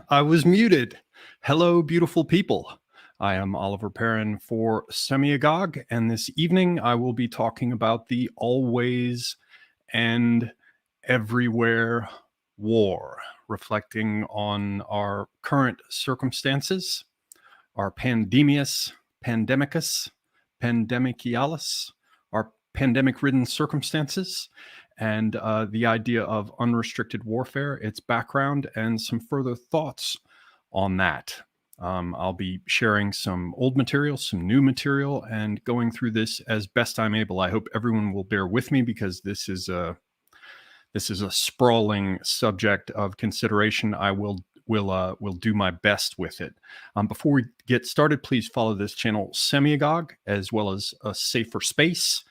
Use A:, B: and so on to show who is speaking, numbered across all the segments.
A: I was muted. Hello, beautiful people. I am Oliver Perrin for Semiagog, and this evening I will be talking about the always and everywhere war, reflecting on our current circumstances, our pandemicus, pandemicialis, our pandemic-ridden circumstances, and the idea of unrestricted warfare, its background, and some further thoughts on that. I'll be sharing some old material, some new material, and going through this as best I'm able. I hope everyone will bear with me because this is a sprawling subject of consideration. I will do my best with it. Before we get started, please follow this channel Semiagog as well as a Safer Space.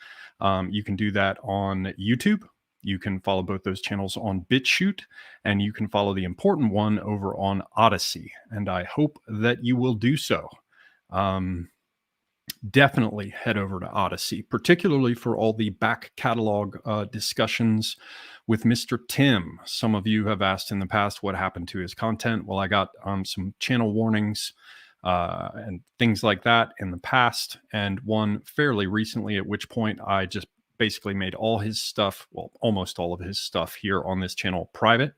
A: You can do that on YouTube. You can follow both those channels on BitChute, and you can follow the important one over on Odyssey. And I hope that you will do so. Definitely head over to Odyssey, particularly for all the back catalog discussions with Mr. Tim. Some of you have asked in the past what happened to his content. Well, I got some channel warnings and things like that in the past, and one fairly recently, at which point I just basically made all his stuff, well, almost all of his stuff here on this channel private.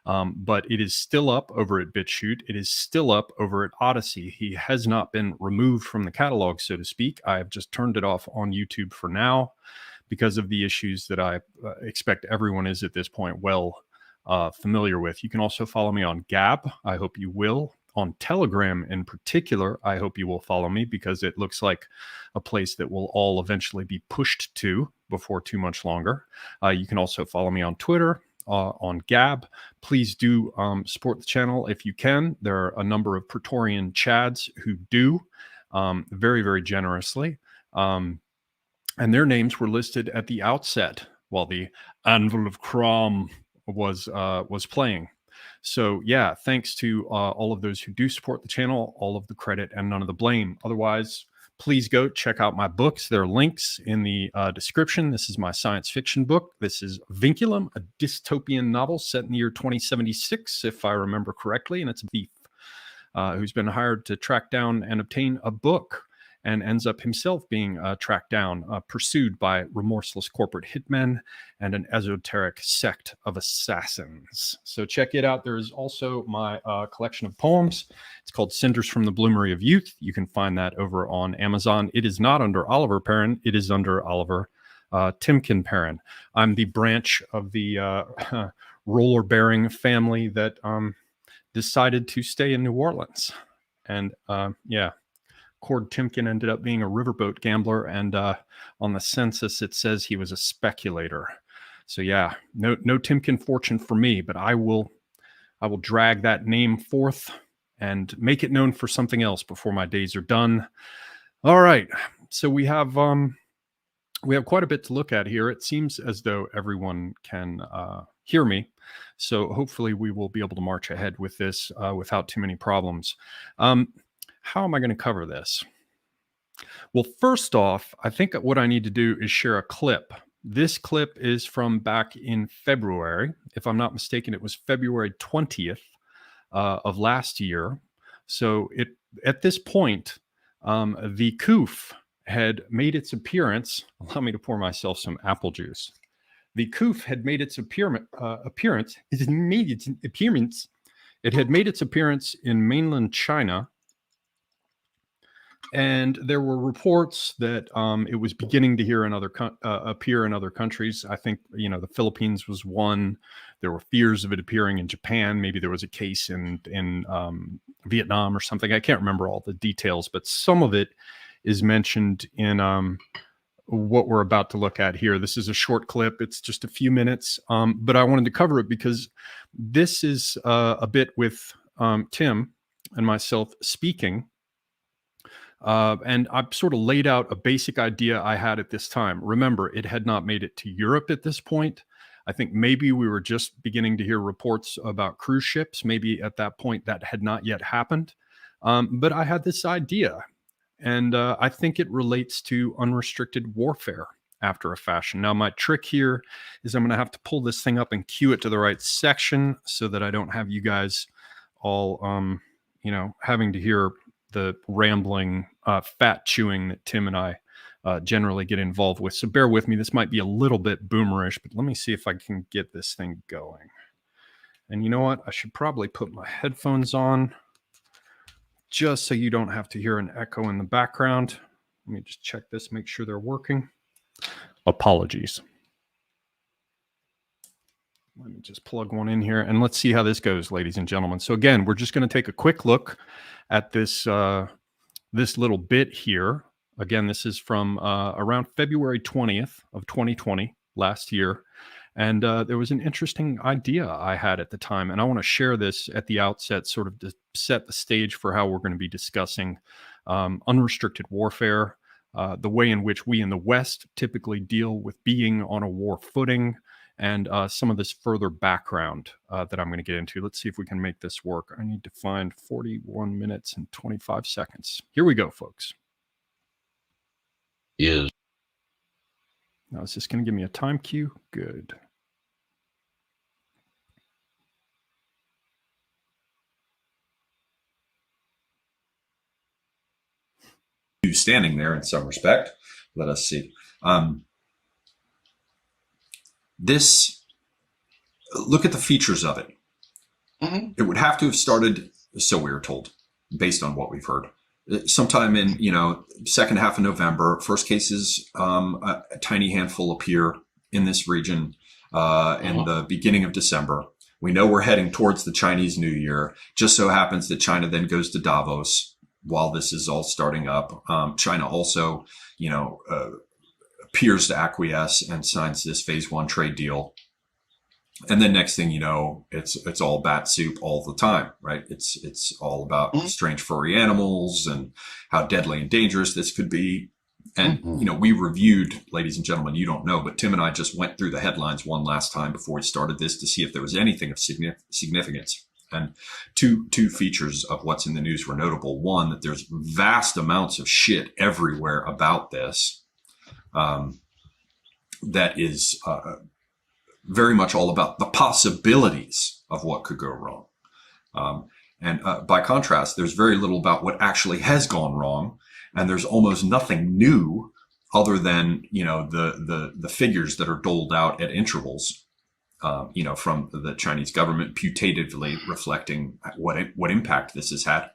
A: But it is still up over at BitChute. It is still up over at Odyssey. He has not been removed from the catalog, so to speak. I have just turned it off on YouTube for now because of the issues that I expect everyone is at this point well familiar with. You can also follow me on Gab. I hope you will. On Telegram in particular, I hope you will follow me because it looks like a place that will all eventually be pushed to before too much longer. You can also follow me on Twitter, on Gab. Please do support the channel if you can. There are a number of Praetorian Chads who do very, very generously. And their names were listed at the outset while the Anvil of Crom was playing. So yeah, thanks to all of those who do support the channel, all of the credit and none of the blame. Otherwise, please go check out my books. There are links in the description. This is my science fiction book. This is Vinculum, a dystopian novel set in the year 2076, if I remember correctly. And it's a thief who's been hired to track down and obtain a book, and ends up himself being tracked down, pursued by remorseless corporate hitmen and an esoteric sect of assassins. So check it out. There is also my collection of poems. It's called Cinders from the Bloomery of Youth. You can find that over on Amazon. It is not under Oliver Perrin. It is under Oliver Timken Perrin. I'm the branch of the roller-bearing family that decided to stay in New Orleans. And yeah. Cord Timken ended up being a riverboat gambler, and on the census it says he was a speculator. So yeah, no Timken fortune for me, but I will drag that name forth and make it known for something else before my days are done. All right, so we have quite a bit to look at here. It seems as though everyone can hear me, so hopefully we will be able to march ahead with this without too many problems. How am I going to cover this? Well, first off, I think what I need to do is share a clip. This clip is from back in February. If I'm not mistaken, it was February 20th of last year. So at this point, the COOF had made its appearance. Allow me to pour myself some apple juice. The COOF had made its appearance. It had made its appearance in mainland China. And there were reports that it was beginning to appear in other countries. I think, the Philippines was one. There were fears of it appearing in Japan. Maybe there was a case in Vietnam or something. I can't remember all the details, but some of it is mentioned in what we're about to look at here. This is a short clip. It's just a few minutes, but I wanted to cover it because this is a bit with Tim and myself speaking. And I've sort of laid out a basic idea I had at this time. Remember, it had not made it to Europe at this point. I think maybe we were just beginning to hear reports about cruise ships. Maybe at that point that had not yet happened. But I had this idea, and I think it relates to unrestricted warfare after a fashion. Now, my trick here is I'm going to have to pull this thing up and cue it to the right section so that I don't have you guys all, having to hear the rambling, fat chewing that Tim and I generally get involved with. So bear with me. This might be a little bit boomerish, but let me see if I can get this thing going. And you know what? I should probably put my headphones on just so you don't have to hear an echo in the background. Let me just check this, make sure they're working. Apologies. Let me just plug one in here and let's see how this goes, ladies and gentlemen. So again, we're just going to take a quick look at this, this little bit here. Again, this is from around February 20th of 2020, last year. And there was an interesting idea I had at the time, and I want to share this at the outset, sort of to set the stage for how we're going to be discussing unrestricted warfare, the way in which we in the West typically deal with being on a war footing, and some of this further background that I'm going to get into. Let's see if we can make this work. I need to find 41 minutes and 25 seconds. Here we go, folks. Now, is this going to give me a time cue? Good.
B: Standing there in some respect. Let us see. Look at the features of it. Mm-hmm. It would have to have started, so we were told, based on what we've heard, sometime in, second half of November. First cases, a tiny handful appear in this region in the beginning of December. We know we're heading towards the Chinese New Year. Just so happens that China then goes to Davos while this is all starting up. China also, appears to acquiesce and signs this phase 1 trade deal. And then next thing you know, it's all bat soup all the time, right? It's all about strange furry animals and how deadly and dangerous this could be. And, we reviewed, ladies and gentlemen, you don't know, but Tim and I just went through the headlines one last time before we started this to see if there was anything of significance. And two features of what's in the news were notable. One, that there's vast amounts of shit everywhere about this that is very much all about the possibilities of what could go wrong. And by contrast, there's very little about what actually has gone wrong. And there's almost nothing new other than, the figures that are doled out at intervals. From the Chinese government, putatively reflecting what impact this has had.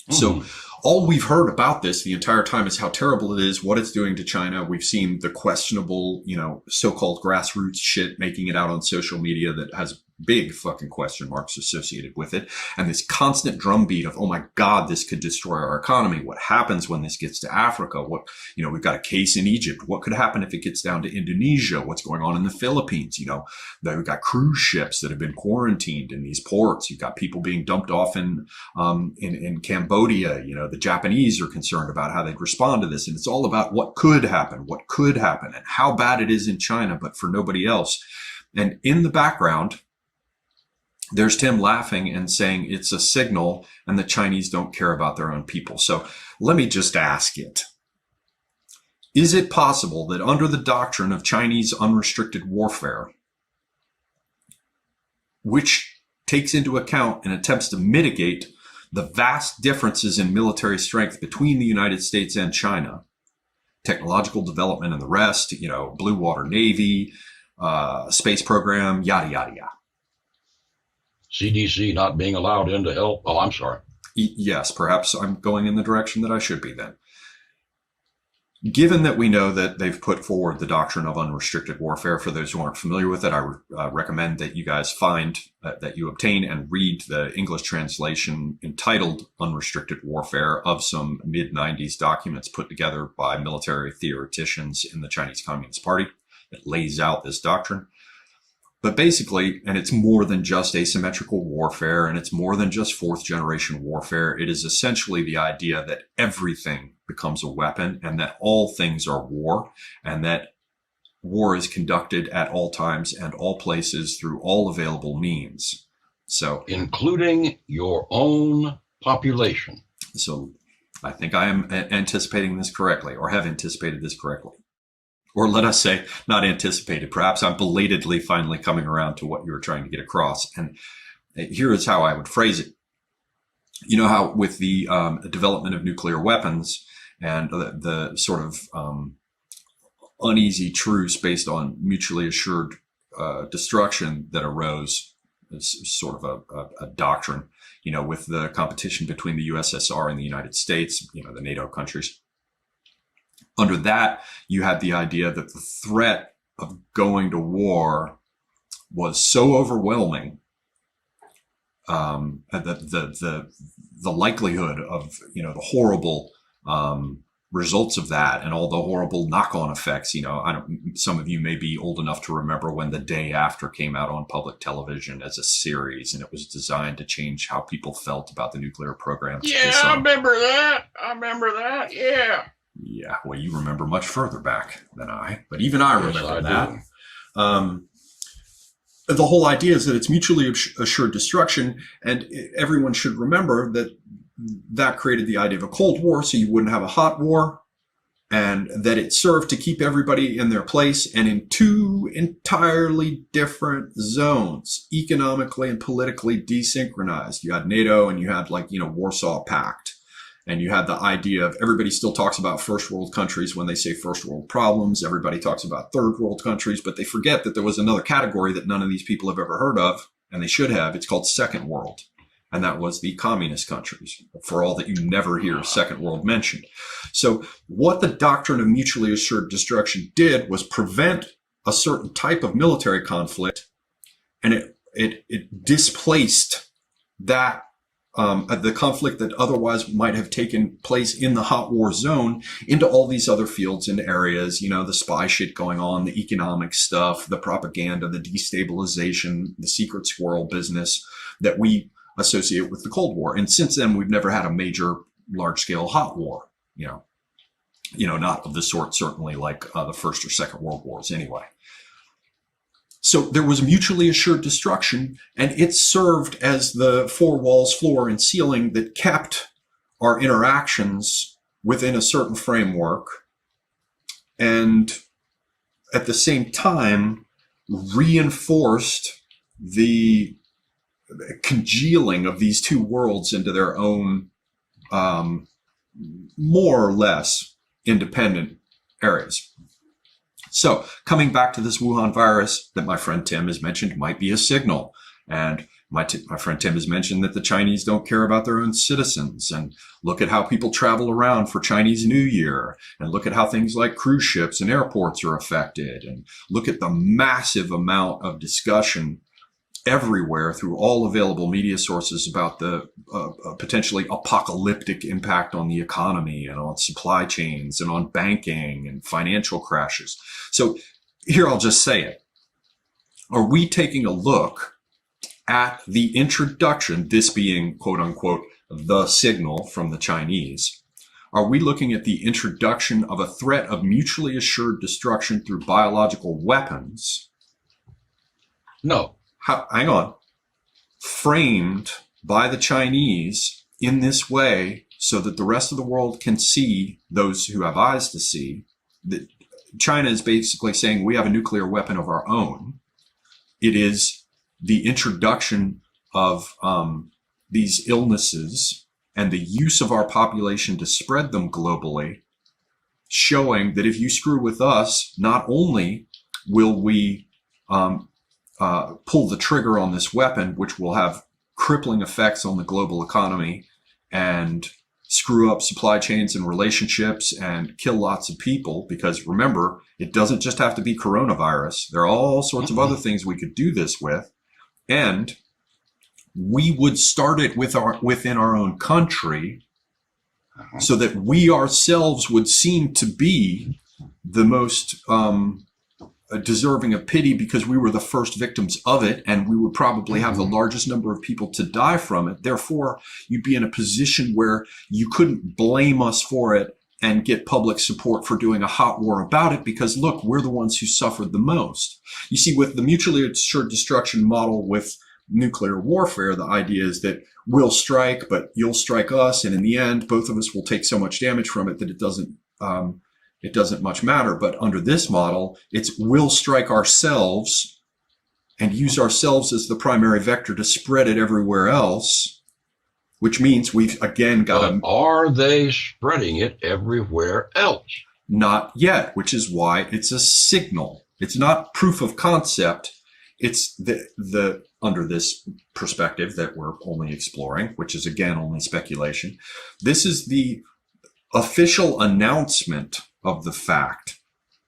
B: So all we've heard about this the entire time is how terrible it is, what it's doing to China. We've seen the questionable, so-called grassroots shit making it out on social media that has big fucking question marks associated with it. And this constant drumbeat of, oh my God, this could destroy our economy. What happens when this gets to Africa? We've got a case in Egypt. What could happen if it gets down to Indonesia? What's going on in the Philippines? We've got cruise ships that have been quarantined in these ports. You've got people being dumped off in Cambodia. The Japanese are concerned about how they'd respond to this. And it's all about what could happen, and how bad it is in China, but for nobody else. And in the background, there's Tim laughing and saying it's a signal and the Chinese don't care about their own people. So let me just ask it. Is it possible that under the doctrine of Chinese unrestricted warfare, which takes into account and attempts to mitigate the vast differences in military strength between the United States and China, technological development and the rest, Blue Water Navy, space program, yada, yada, yada.
C: CDC not being allowed in to help. Oh, I'm sorry.
B: Yes, perhaps I'm going in the direction that I should be then. Given that we know that they've put forward the doctrine of unrestricted warfare, for those who aren't familiar with it, I recommend that you guys that you obtain and read the English translation entitled Unrestricted Warfare of some mid-90s documents put together by military theoreticians in the Chinese Communist Party that lays out this doctrine. But basically, and it's more than just asymmetrical warfare, and it's more than just fourth generation warfare. It is essentially the idea that everything becomes a weapon and that all things are war, and that war is conducted at all times and all places through all available means. So,
C: including your own population.
B: So I think I am anticipating this correctly, or have anticipated this correctly. Or let us say, not anticipated. Perhaps I'm belatedly finally coming around to what you were trying to get across. And Here is how I would phrase it. You know how with the development of nuclear weapons and the sort of uneasy truce based on mutually assured destruction that arose as sort of a doctrine, you know, with the competition between the USSR and the United States, you know, the NATO countries. Under that, you had the idea that the threat of going to war was so overwhelming, the likelihood of, you know, the horrible results of that and all the horrible knock-on effects. You know, some of you may be old enough to remember when The Day After came out on public television as a series, and it was designed to change how people felt about the nuclear program.
C: Yeah, I remember that. Yeah.
B: Yeah, well, you remember much further back than I, but even I remember that. The whole idea is that it's mutually assured destruction, and everyone should remember that that created the idea of a Cold War, so you wouldn't have a hot war, and that it served to keep everybody in their place and in two entirely different zones, economically and politically desynchronized. You had NATO and you had, like, you know, Warsaw Pact. And you had the idea of everybody still talks about first world countries when they say first world problems. Everybody talks about third world countries, but they forget that there was another category that none of these people have ever heard of, and they should have. It's called second world. And that was the communist countries, for all that you never hear second world mentioned. So what the doctrine of mutually assured destruction did was prevent a certain type of military conflict, and it displaced that the conflict that otherwise might have taken place in the hot war zone into all these other fields and areas, you know, the spy shit going on, the economic stuff, the propaganda, the destabilization, the secret squirrel business that we associate with the Cold War. And since then, we've never had a major large scale hot war, you know, not of the sort, certainly like the First or Second World Wars anyway. So there was mutually assured destruction, and it served as the four walls, floor, and ceiling that kept our interactions within a certain framework, and at the same time reinforced the congealing of these two worlds into their own more or less independent areas. So coming back to this Wuhan virus that my friend Tim has mentioned might be a signal. And my friend Tim has mentioned that the Chinese don't care about their own citizens. And look at how people travel around for Chinese New Year. And look at how things like cruise ships and airports are affected. And look at the massive amount of discussion everywhere through all available media sources about the potentially apocalyptic impact on the economy and on supply chains and on banking and financial crashes. So here, I'll just say it. Are we taking a look at the introduction, this being, quote unquote, the signal from the Chinese? Are we looking at the introduction of a threat of mutually assured destruction through biological weapons?
C: No.
B: Hang on, framed by the Chinese in this way so that the rest of the world can see, those who have eyes to see, that China is basically saying we have a nuclear weapon of our own. It is the introduction of these illnesses and the use of our population to spread them globally, showing that if you screw with us, not only will we pull the trigger on this weapon, which will have crippling effects on the global economy and screw up supply chains and relationships and kill lots of people, because remember, it doesn't just have to be coronavirus. There are all sorts of other things we could do this with. And we would start it within our own country so that we ourselves would seem to be the most deserving of pity because we were the first victims of it, and we would probably have the largest number of people to die from it. Therefore, you'd be in a position where you couldn't blame us for it and get public support for doing a hot war about it because, look, we're the ones who suffered the most. You see, with the mutually assured destruction model with nuclear warfare, the idea is that we'll strike, but you'll strike us, and in the end, both of us will take so much damage from it that it doesn't much matter. But under this model, it's we'll strike ourselves and use ourselves as the primary vector to spread it everywhere else, which means we've again got
D: But are they spreading it everywhere else?
B: Not yet, which is why it's a signal. It's not proof of concept. It's the under this perspective that we're only exploring, which is again only speculation. This is the official announcement of the fact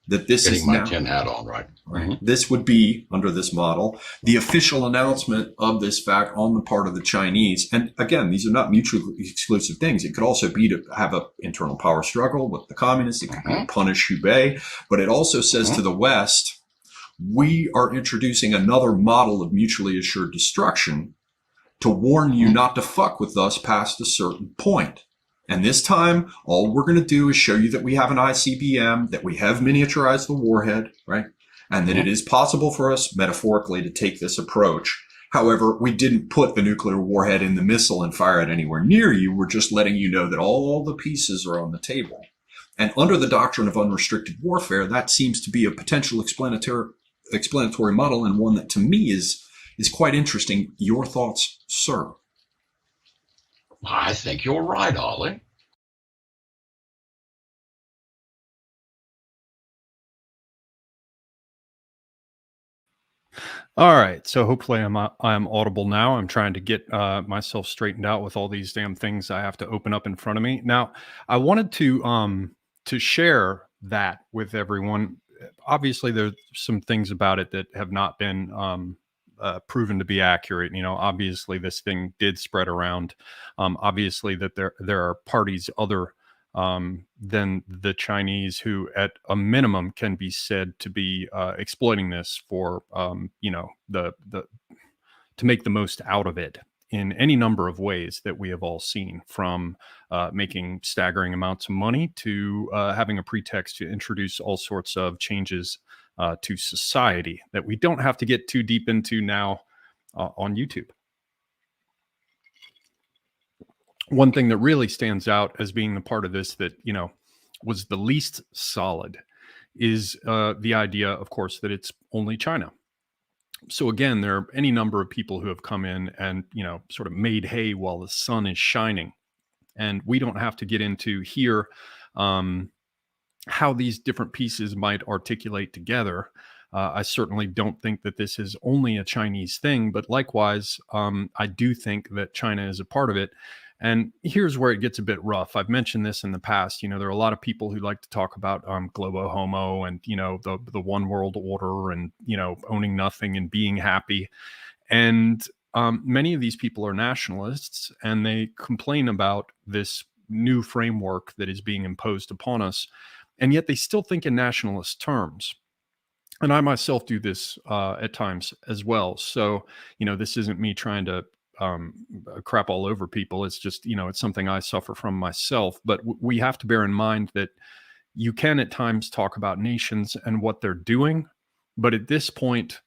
B: that this
D: Getting
B: is
D: my
B: now
D: tin hat on, right?
B: right.
D: Mm-hmm.
B: This would be, under this model, the official announcement of this fact on the part of the Chinese. And again, these are not mutually exclusive things. It could also be to have an internal power struggle with the communists. It could be to punish Hubei. But it also says to the West, we are introducing another model of mutually assured destruction to warn you not to fuck with us past a certain point. And this time, all we're going to do is show you that we have an ICBM, that we have miniaturized the warhead, right? And that it is possible for us, metaphorically, to take this approach. However, we didn't put the nuclear warhead in the missile and fire it anywhere near you. We're just letting you know that all the pieces are on the table. And under the doctrine of unrestricted warfare, that seems to be a potential explanatory model, and one that to me is quite interesting. Your thoughts, sir?
D: I think you're right, Ollie.
A: All right, so hopefully I'm audible now. I'm trying to get myself straightened out with all these damn things I have to open up in front of me. Now, I wanted to share that with everyone. Obviously, there's some things about it that have not been proven to be accurate. You know, obviously this thing did spread around. Obviously that there are parties other than the Chinese who, at a minimum, can be said to be exploiting this for you know, the to make the most out of it in any number of ways that we have all seen, from making staggering amounts of money to having a pretext to introduce all sorts of changes to society that we don't have to get too deep into now on YouTube. One thing that really stands out as being the part of this that, you know, was the least solid is the idea, of course, that it's only China. So again, there are any number of people who have come in and, you know, sort of made hay while the sun is shining. And we don't have to get into here how these different pieces might articulate together. I certainly don't think that this is only a Chinese thing, but likewise, I do think that China is a part of it. And here's where it gets a bit rough. I've mentioned this in the past. You know, there are a lot of people who like to talk about globo homo and, you know, the one world order and, you know, owning nothing and being happy. And many of these people are nationalists, and they complain about this new framework that is being imposed upon us. And yet they still think in nationalist terms. And I myself do this at times as well. So, you know, this isn't me trying to crap all over people. It's just, you know, it's something I suffer from myself. But we have to bear in mind that you can at times talk about nations and what they're doing. But at this point,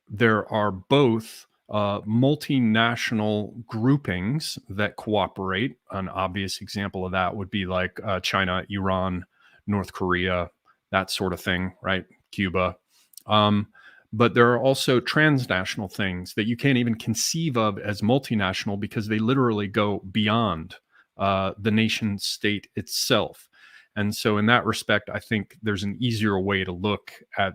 A: there are both multinational groupings that cooperate. An obvious example of that would be like China, Iran, North Korea, that sort of thing, right? Cuba. But there are also transnational things that you can't even conceive of as multinational because they literally go beyond the nation state itself. And so in that respect, I think there's an easier way to look at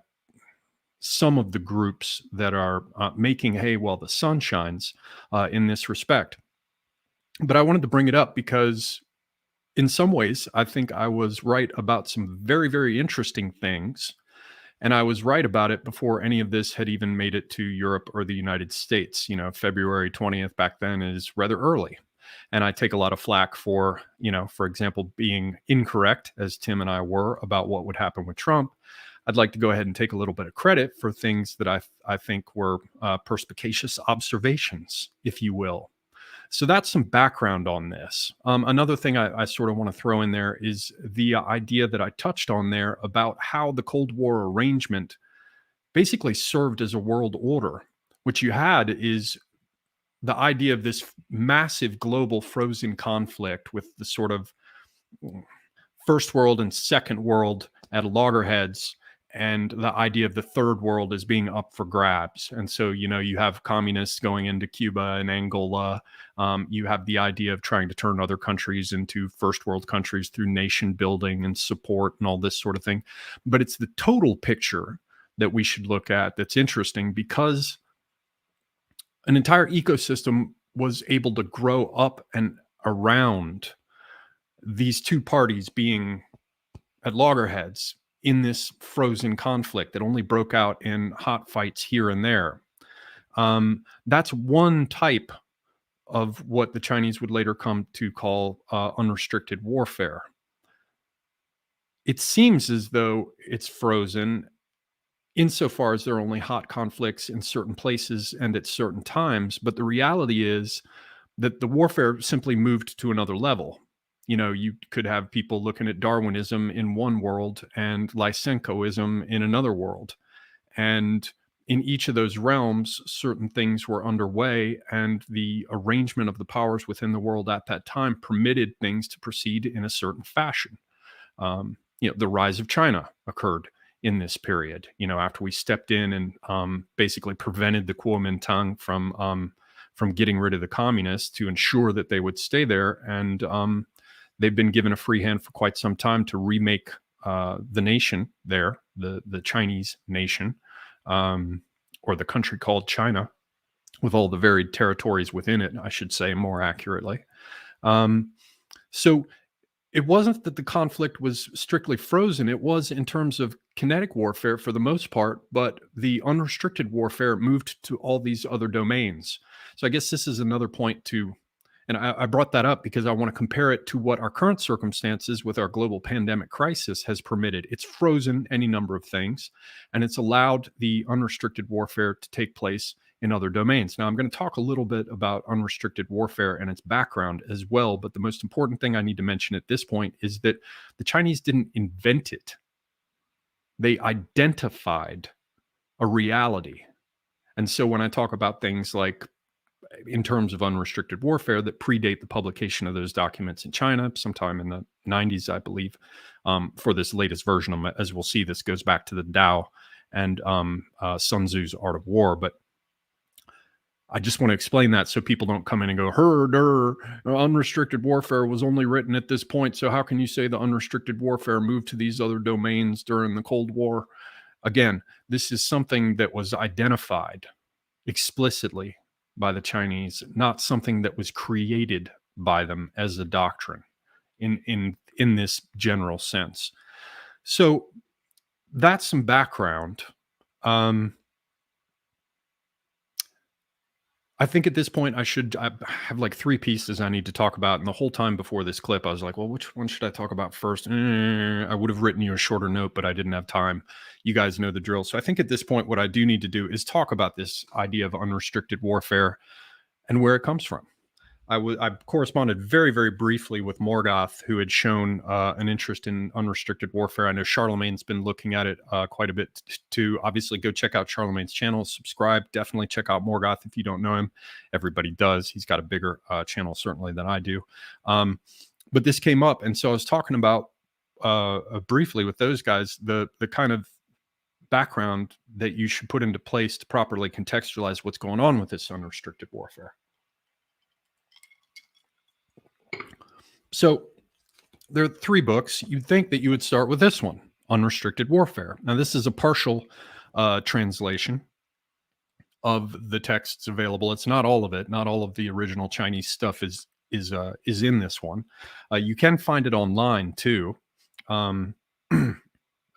A: some of the groups that are making hay while the sun shines in this respect. But I wanted to bring it up because in some ways, I think I was right about some very, very interesting things. And I was right about it before any of this had even made it to Europe or the United States. You know, February 20th back then is rather early. And I take a lot of flack for, you know, for example, being incorrect, as Tim and I were, about what would happen with Trump. I'd like to go ahead and take a little bit of credit for things that I think were perspicacious observations, if you will. So that's some background on this. Another thing I sort of want to throw in there is the idea that I touched on there about how the Cold War arrangement basically served as a world order. What you had is the idea of this massive global frozen conflict with the sort of first world and second world at loggerheads. and the idea of the third world as being up for grabs. And so, you have communists going into Cuba and Angola. You have the idea of trying to turn other countries into first world countries through nation building and support and all this sort of thing. But it's the total picture that we should look at that's interesting, because an entire ecosystem was able to grow up and around these two parties being at loggerheads in this frozen conflict that only broke out in hot fights here and there. That's one type of what the Chinese would later come to call unrestricted warfare. It seems as though it's frozen insofar as there are only hot conflicts in certain places and at certain times, but the reality is that the warfare simply moved to another level. You could have people looking at Darwinism in one world and Lysenkoism in another world. And in each of those realms, certain things were underway, and the arrangement of the powers within the world at that time permitted things to proceed in a certain fashion. The rise of China occurred in this period, after we stepped in and basically prevented the Kuomintang from getting rid of the communists to ensure that they would stay there. And they've been given a free hand for quite some time to remake the nation there, the Chinese nation, or the country called China, with all the varied territories within it, I should say more accurately. So it wasn't that the conflict was strictly frozen. It was in terms of kinetic warfare for the most part, but the unrestricted warfare moved to all these other domains. So I guess this is another point to, and I brought that up because I want to compare it to what our current circumstances with our global pandemic crisis has permitted. It's frozen any number of things, and it's allowed the unrestricted warfare to take place in other domains. Now, I'm going to talk a little bit about unrestricted warfare and its background as well, but the most important thing I need to mention at this point is that the Chinese didn't invent it. They identified a reality. And so when I talk about things like, in terms of unrestricted warfare, that predate the publication of those documents in China sometime in the 90s, I believe, for this latest version, as we'll see, this goes back to the Tao and Sun Tzu's Art of War. But I just want to explain that so people don't come in and go, unrestricted warfare was only written at this point, so how can you say the unrestricted warfare moved to these other domains during the Cold War? Again, this is something that was identified explicitly by the Chinese, not something that was created by them as a doctrine in this general sense. So that's some background. I think at this point I have like three pieces I need to talk about. And the whole time before this clip, I was like, well, which one should I talk about first? I would have written you a shorter note, but I didn't have time. You guys know the drill. So I think at this point, what I do need to do is talk about this idea of unrestricted warfare and where it comes from. I corresponded very, very briefly with Morgoth, who had shown an interest in unrestricted warfare. I know Charlemagne's been looking at it quite a bit too. Obviously, go check out Charlemagne's channel, subscribe. Definitely check out Morgoth if you don't know him. Everybody does. He's got a bigger channel, certainly, than I do. But this came up, and so I was talking about briefly with those guys, the kind of background that you should put into place to properly contextualize what's going on with this unrestricted warfare. So there are three books. You'd think that you would start with this one, Unrestricted Warfare. Now, this is a partial translation of the texts available. It's not all of it. Not all of the original Chinese stuff is in this one. You can find it online too, or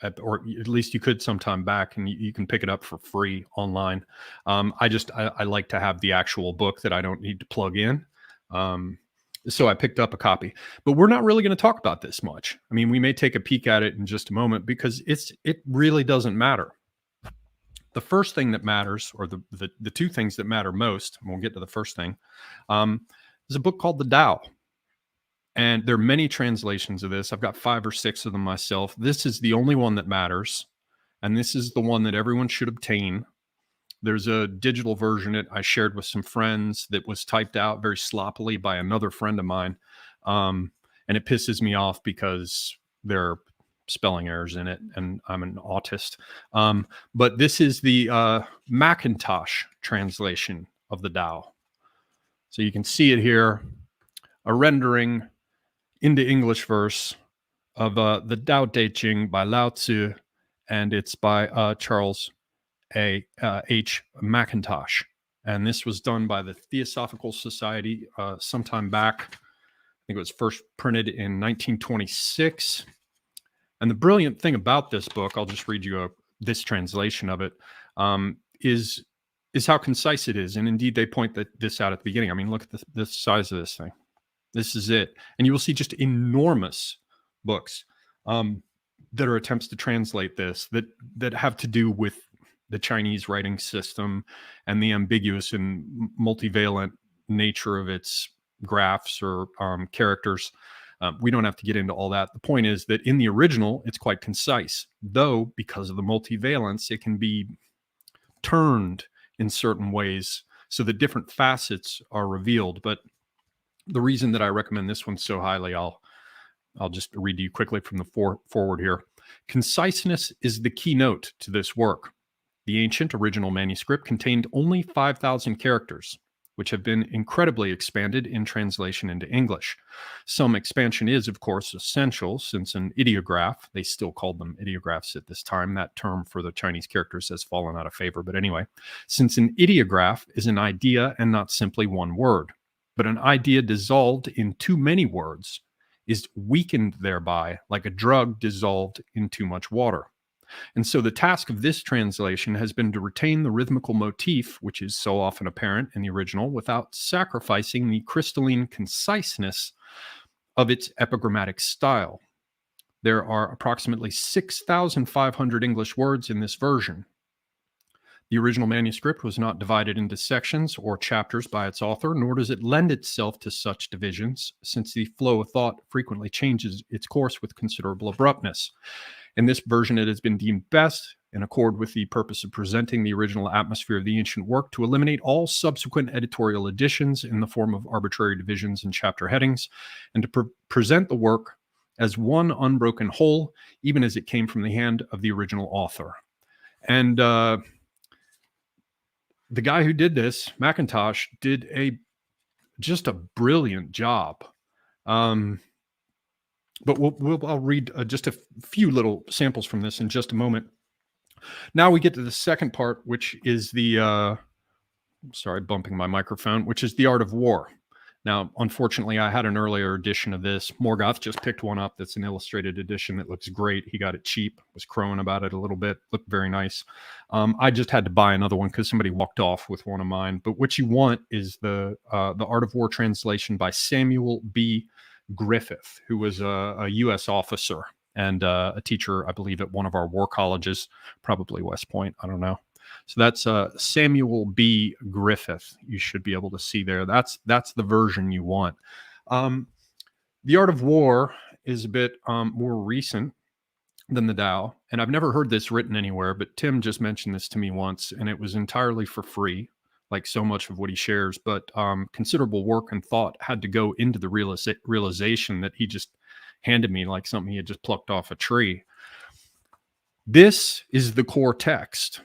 A: at least you could sometime back, and you can pick it up for free online. I like to have the actual book that I don't need to plug in. So I picked up a copy, but we're not really going to talk about this much. I mean, we may take a peek at it in just a moment because it really doesn't matter. The first thing that matters, or the two things that matter most, and we'll get to the first thing, is a book called The Tao. And there are many translations of this. I've got 5 or 6 of them myself. This is the only one that matters. And this is the one that everyone should obtain. There's a digital version that I shared with some friends that was typed out very sloppily by another friend of mine. And it pisses me off because they're spelling errors in it, and I'm an autist. But this is the Macintosh translation of the Tao. So you can see it here, a rendering into English verse of the Tao Te Ching by Lao Tzu, and it's by Charles H. Macintosh. And this was done by the Theosophical Society sometime back. I think it was first printed in 1926. And the brilliant thing about this book, I'll just read you this translation of it, is how concise it is. And indeed, they point this out at the beginning. I mean, look at the size of this thing. This is it. And you will see just enormous books that are attempts to translate this that have to do with the Chinese writing system and the ambiguous and multivalent nature of its graphs or characters. We don't have to get into all that. The point is that in the original, it's quite concise, though because of the multivalence, it can be turned in certain ways so that different facets are revealed. But the reason that I recommend this one so highly, I'll just read to you quickly from the forward here. Conciseness is the keynote to this work. The ancient original manuscript contained only 5,000 characters, which have been incredibly expanded in translation into English. Some expansion is, of course, essential, since an ideograph, they still called them ideographs at this time, that term for the Chinese characters has fallen out of favor, but anyway, since an ideograph is an idea and not simply one word, but an idea dissolved in too many words is weakened thereby, like a drug dissolved in too much water. And so the task of this translation has been to retain the rhythmical motif, which is so often apparent in the original, without sacrificing the crystalline conciseness of its epigrammatic style. There are approximately 6,500 English words in this version. The original manuscript was not divided into sections or chapters by its author, nor does it lend itself to such divisions, since the flow of thought frequently changes its course with considerable abruptness. In this version, it has been deemed best, in accord with the purpose of presenting the original atmosphere of the ancient work, to eliminate all subsequent editorial additions in the form of arbitrary divisions and chapter headings, and to present the work as one unbroken whole, even as it came from the hand of the original author. And the guy who did this, Macintosh, did just a brilliant job. But I'll read just a few little samples from this in just a moment. Now we get to the second part, which is the, sorry, bumping my microphone, which is the art of war. Now, unfortunately, I had an earlier edition of this. Morgoth just picked one up that's an illustrated edition that looks great. He got it cheap, was crowing about it a little bit, looked very nice. I just had to buy another one because somebody walked off with one of mine. But what you want is the Art of War translation by Samuel B. Griffith, who was a U.S. officer and a teacher, I believe, at one of our war colleges, probably West Point. I don't know. So that's Samuel B. Griffith. You should be able to see there. That's the version you want. The Art of War is a bit more recent than the Tao, and I've never heard this written anywhere, but Tim just mentioned this to me once, and it was entirely for free, like so much of what he shares, but considerable work and thought had to go into the realization that he just handed me like something he had just plucked off a tree. This is the core text,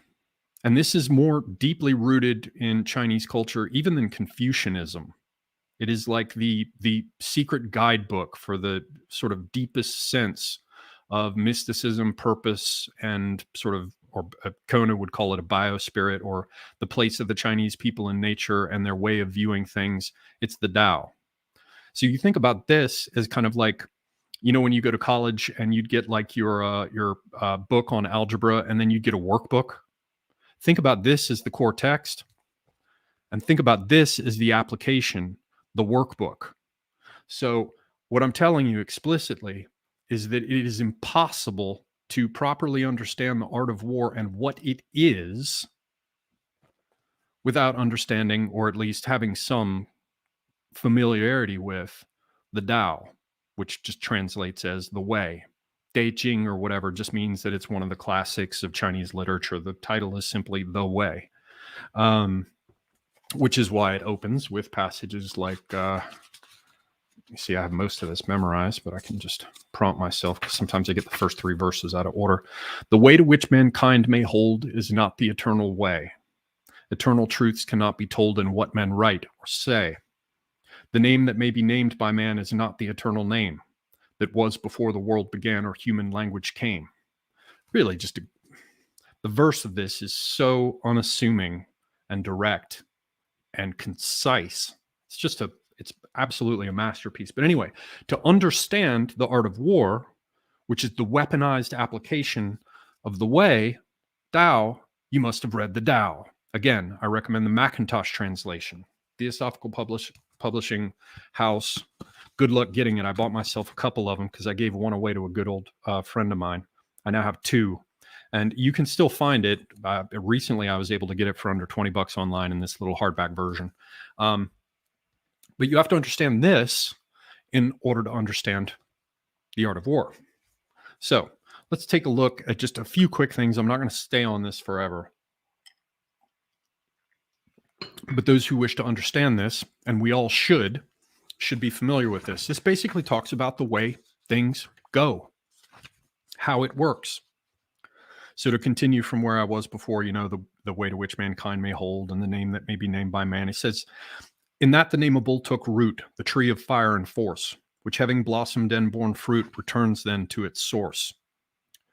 A: and this is more deeply rooted in Chinese culture even than Confucianism. It is like the secret guidebook for the sort of deepest sense of mysticism, purpose, and sort of, or Kona would call it a biospirit, or the place of the Chinese people in nature and their way of viewing things. It's the Tao. So you think about this as kind of like, you know, when you go to college and you'd get like your book on algebra, and then you'd get a workbook. Think about this as the core text, and think about this as the application, the workbook. So what I'm telling you explicitly is that it is impossible to properly understand the art of war and what it is without understanding, or at least having some familiarity with, the Tao, which just translates as the way. Dei Jing or whatever just means that it's one of the classics of Chinese literature. The title is simply The Way, which is why it opens with passages like You see, I have most of this memorized, but I can just prompt myself because sometimes I get the first 3 verses out of order. The way to which mankind may hold is not the eternal way. Eternal truths cannot be told in what men write or say. The name that may be named by man is not the eternal name that was before the world began or human language came. Really, the verse of this is so unassuming and direct and concise. It's absolutely a masterpiece. But anyway, to understand the art of war, which is the weaponized application of the way, Tao, you must have read the Tao. Again, I recommend the Macintosh translation. Theosophical Publishing House. Good luck getting it. I bought myself a couple of them because I gave one away to a good old friend of mine. I now have 2. And you can still find it. Recently, I was able to get it for under $20 online in this little hardback version. But you have to understand this in order to understand the art of war. So let's take a look at just a few quick things. I'm not going to stay on this forever. But those who wish to understand this, and we all should be familiar with this. This basically talks about the way things go, how it works. So to continue from where I was before, the way to which mankind may hold and the name that may be named by man, it says, in that the nameable took root, the tree of fire and force, which having blossomed and borne fruit, returns then to its source.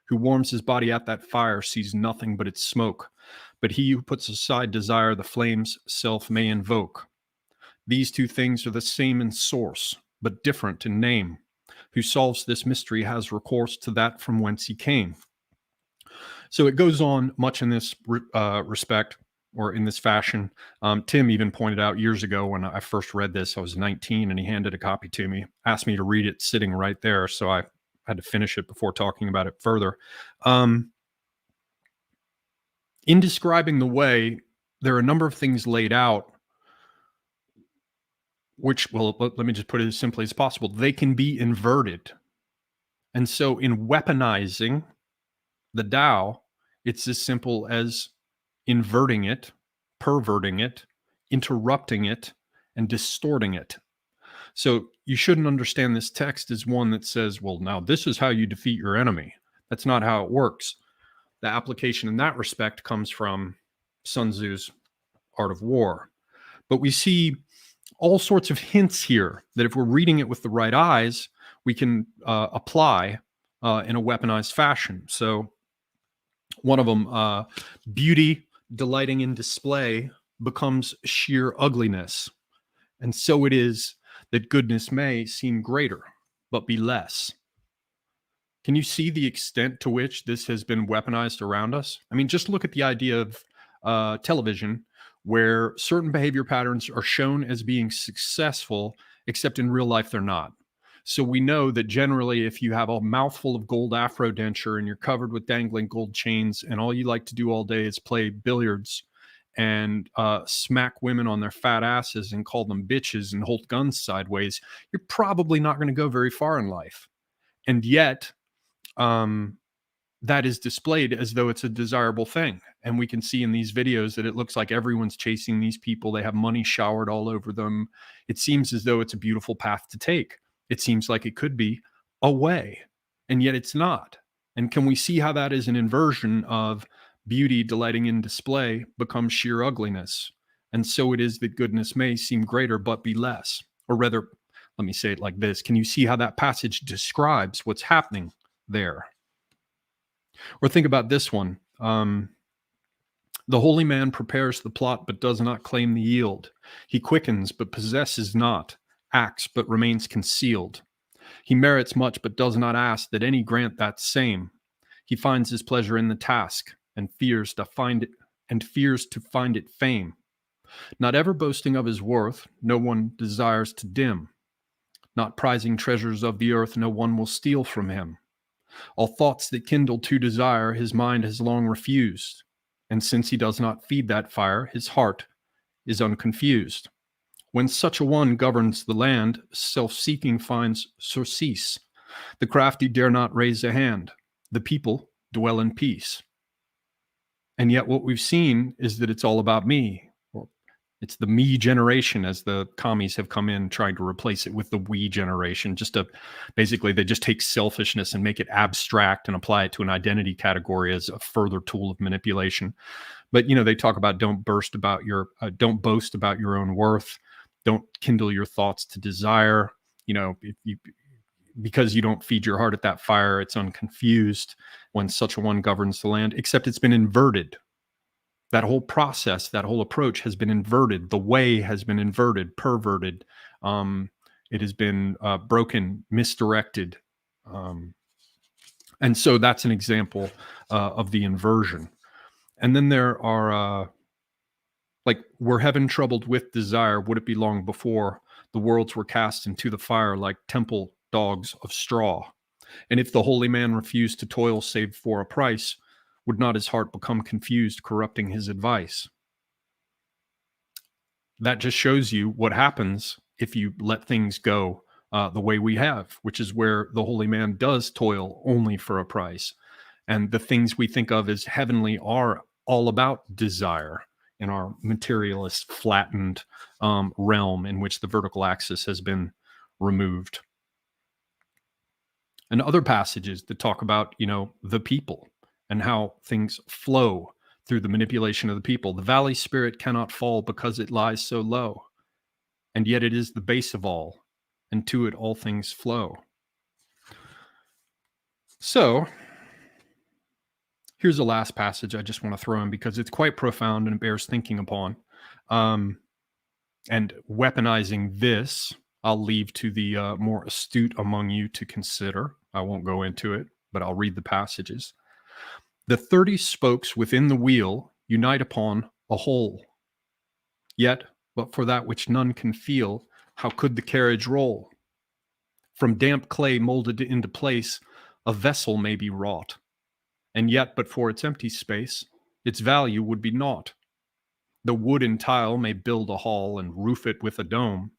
A: Who warms his body at that fire sees nothing but its smoke, but he who puts aside desire the flame's self may invoke. These 2 things are the same in source, but different in name. Who solves this mystery has recourse to that from whence he came. So it goes on much in this respect, or in this fashion. Tim even pointed out years ago when I first read this, I was 19, and he handed a copy to me, asked me to read it sitting right there. So I had to finish it before talking about it further. In describing the way, there are a number of things laid out, which, well, let me just put it as simply as possible. They can be inverted. And so in weaponizing the Tao, it's as simple as inverting it, perverting it, interrupting it, and distorting it. So you shouldn't understand this text as one that says, well, now this is how you defeat your enemy. That's not how it works. The application in that respect comes from Sun Tzu's Art of War. But we see all sorts of hints here that if we're reading it with the right eyes, we can apply in a weaponized fashion. So one of them, beauty delighting in display becomes sheer ugliness. And so it is that goodness may seem greater, but be less. Can you see the extent to which this has been weaponized around us? I mean, just look at the idea of television, where certain behavior patterns are shown as being successful, except in real life they're not. So we know that generally, if you have a mouthful of gold afro denture and you're covered with dangling gold chains, and all you like to do all day is play billiards and smack women on their fat asses and call them bitches and hold guns sideways, you're probably not going to go very far in life. And yet, that is displayed as though it's a desirable thing. And we can see in these videos that it looks like everyone's chasing these people. They have money showered all over them. It seems as though it's a beautiful path to take. It seems like it could be a way, and yet it's not. And can we see how that is an inversion of beauty delighting in display becomes sheer ugliness? And so it is that goodness may seem greater, but be less. Or rather, let me say it like this. Can you see how that passage describes what's happening there? Or think about this one. The holy man prepares the plot, but does not claim the yield. He quickens, but possesses not. Acts, but remains concealed. He merits much, but does not ask that any grant that same. He finds his pleasure in the task, and fears to find it fame. Not ever boasting of his worth, no one desires to dim. Not prizing treasures of the earth, no one will steal from him. All thoughts that kindle to desire, his mind has long refused. And since he does not feed that fire, his heart is unconfused. When such a one governs the land, self-seeking finds surcease. The crafty dare not raise a hand. The people dwell in peace. And yet what we've seen is that it's all about me. Or It's the me generation, as the commies have come in trying to replace it with the we generation. Basically, they just take selfishness and make it abstract and apply it to an identity category as a further tool of manipulation. But they talk about don't boast about your own worth, don't kindle your thoughts to desire. Because you don't feed your heart at that fire, it's unconfused when such a one governs the land. Except it's been inverted. That whole process, that whole approach has been inverted. The way has been inverted, perverted. It has been broken, misdirected. And so that's an example of the inversion. And then there are, were heaven troubled with desire, would it be long before the worlds were cast into the fire like temple dogs of straw? And if the holy man refused to toil save for a price, would not his heart become confused, corrupting his advice? That just shows you what happens if you let things go the way we have, which is where the holy man does toil only for a price. And the things we think of as heavenly are all about desire in our materialist, flattened realm in which the vertical axis has been removed. And other passages that talk about, the people and how things flow through the manipulation of the people. The valley spirit cannot fall because it lies so low, and yet it is the base of all, and to it all things flow. So here's the last passage I just want to throw in because it's quite profound and it bears thinking upon. And weaponizing this, I'll leave to the more astute among you to consider. I won't go into it, but I'll read the passages. The 30 spokes within the wheel unite upon a whole. Yet, but for that which none can feel, how could the carriage roll? From damp clay molded into place, a vessel may be wrought. And yet, but for its empty space, its value would be naught. The wood and tile may build a hall and roof it with a dome.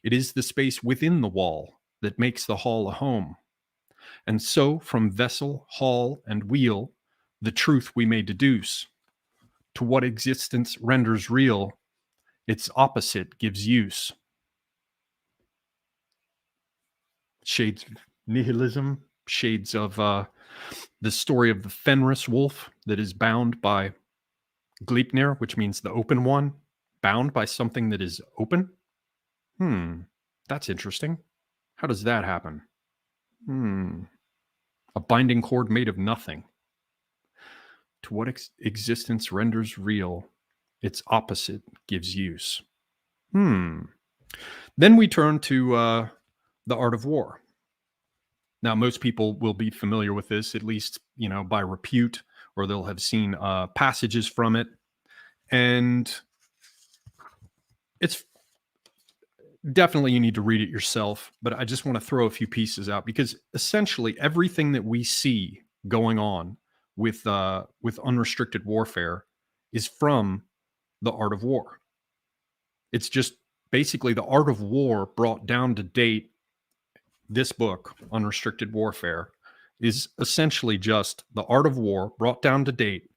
A: It is the space within the wall that makes the hall a home. And so, from vessel, hall, and wheel, the truth we may deduce. To what existence renders real, its opposite gives use. Shades of nihilism, shades of the story of the Fenris wolf that is bound by Gleipnir, which means the open one, bound by something that is open. That's interesting. How does that happen? A binding cord made of nothing. To what existence renders real, its opposite gives use. Then we turn to the art of war. Now, most people will be familiar with this, at least, by repute, or they'll have seen passages from it. And it's definitely, you need to read it yourself, but I just want to throw a few pieces out because essentially everything that we see going on with unrestricted warfare is from the art of war. It's just basically the art of war brought down to date. This book, Unrestricted Warfare, is essentially just the art of war brought down to date.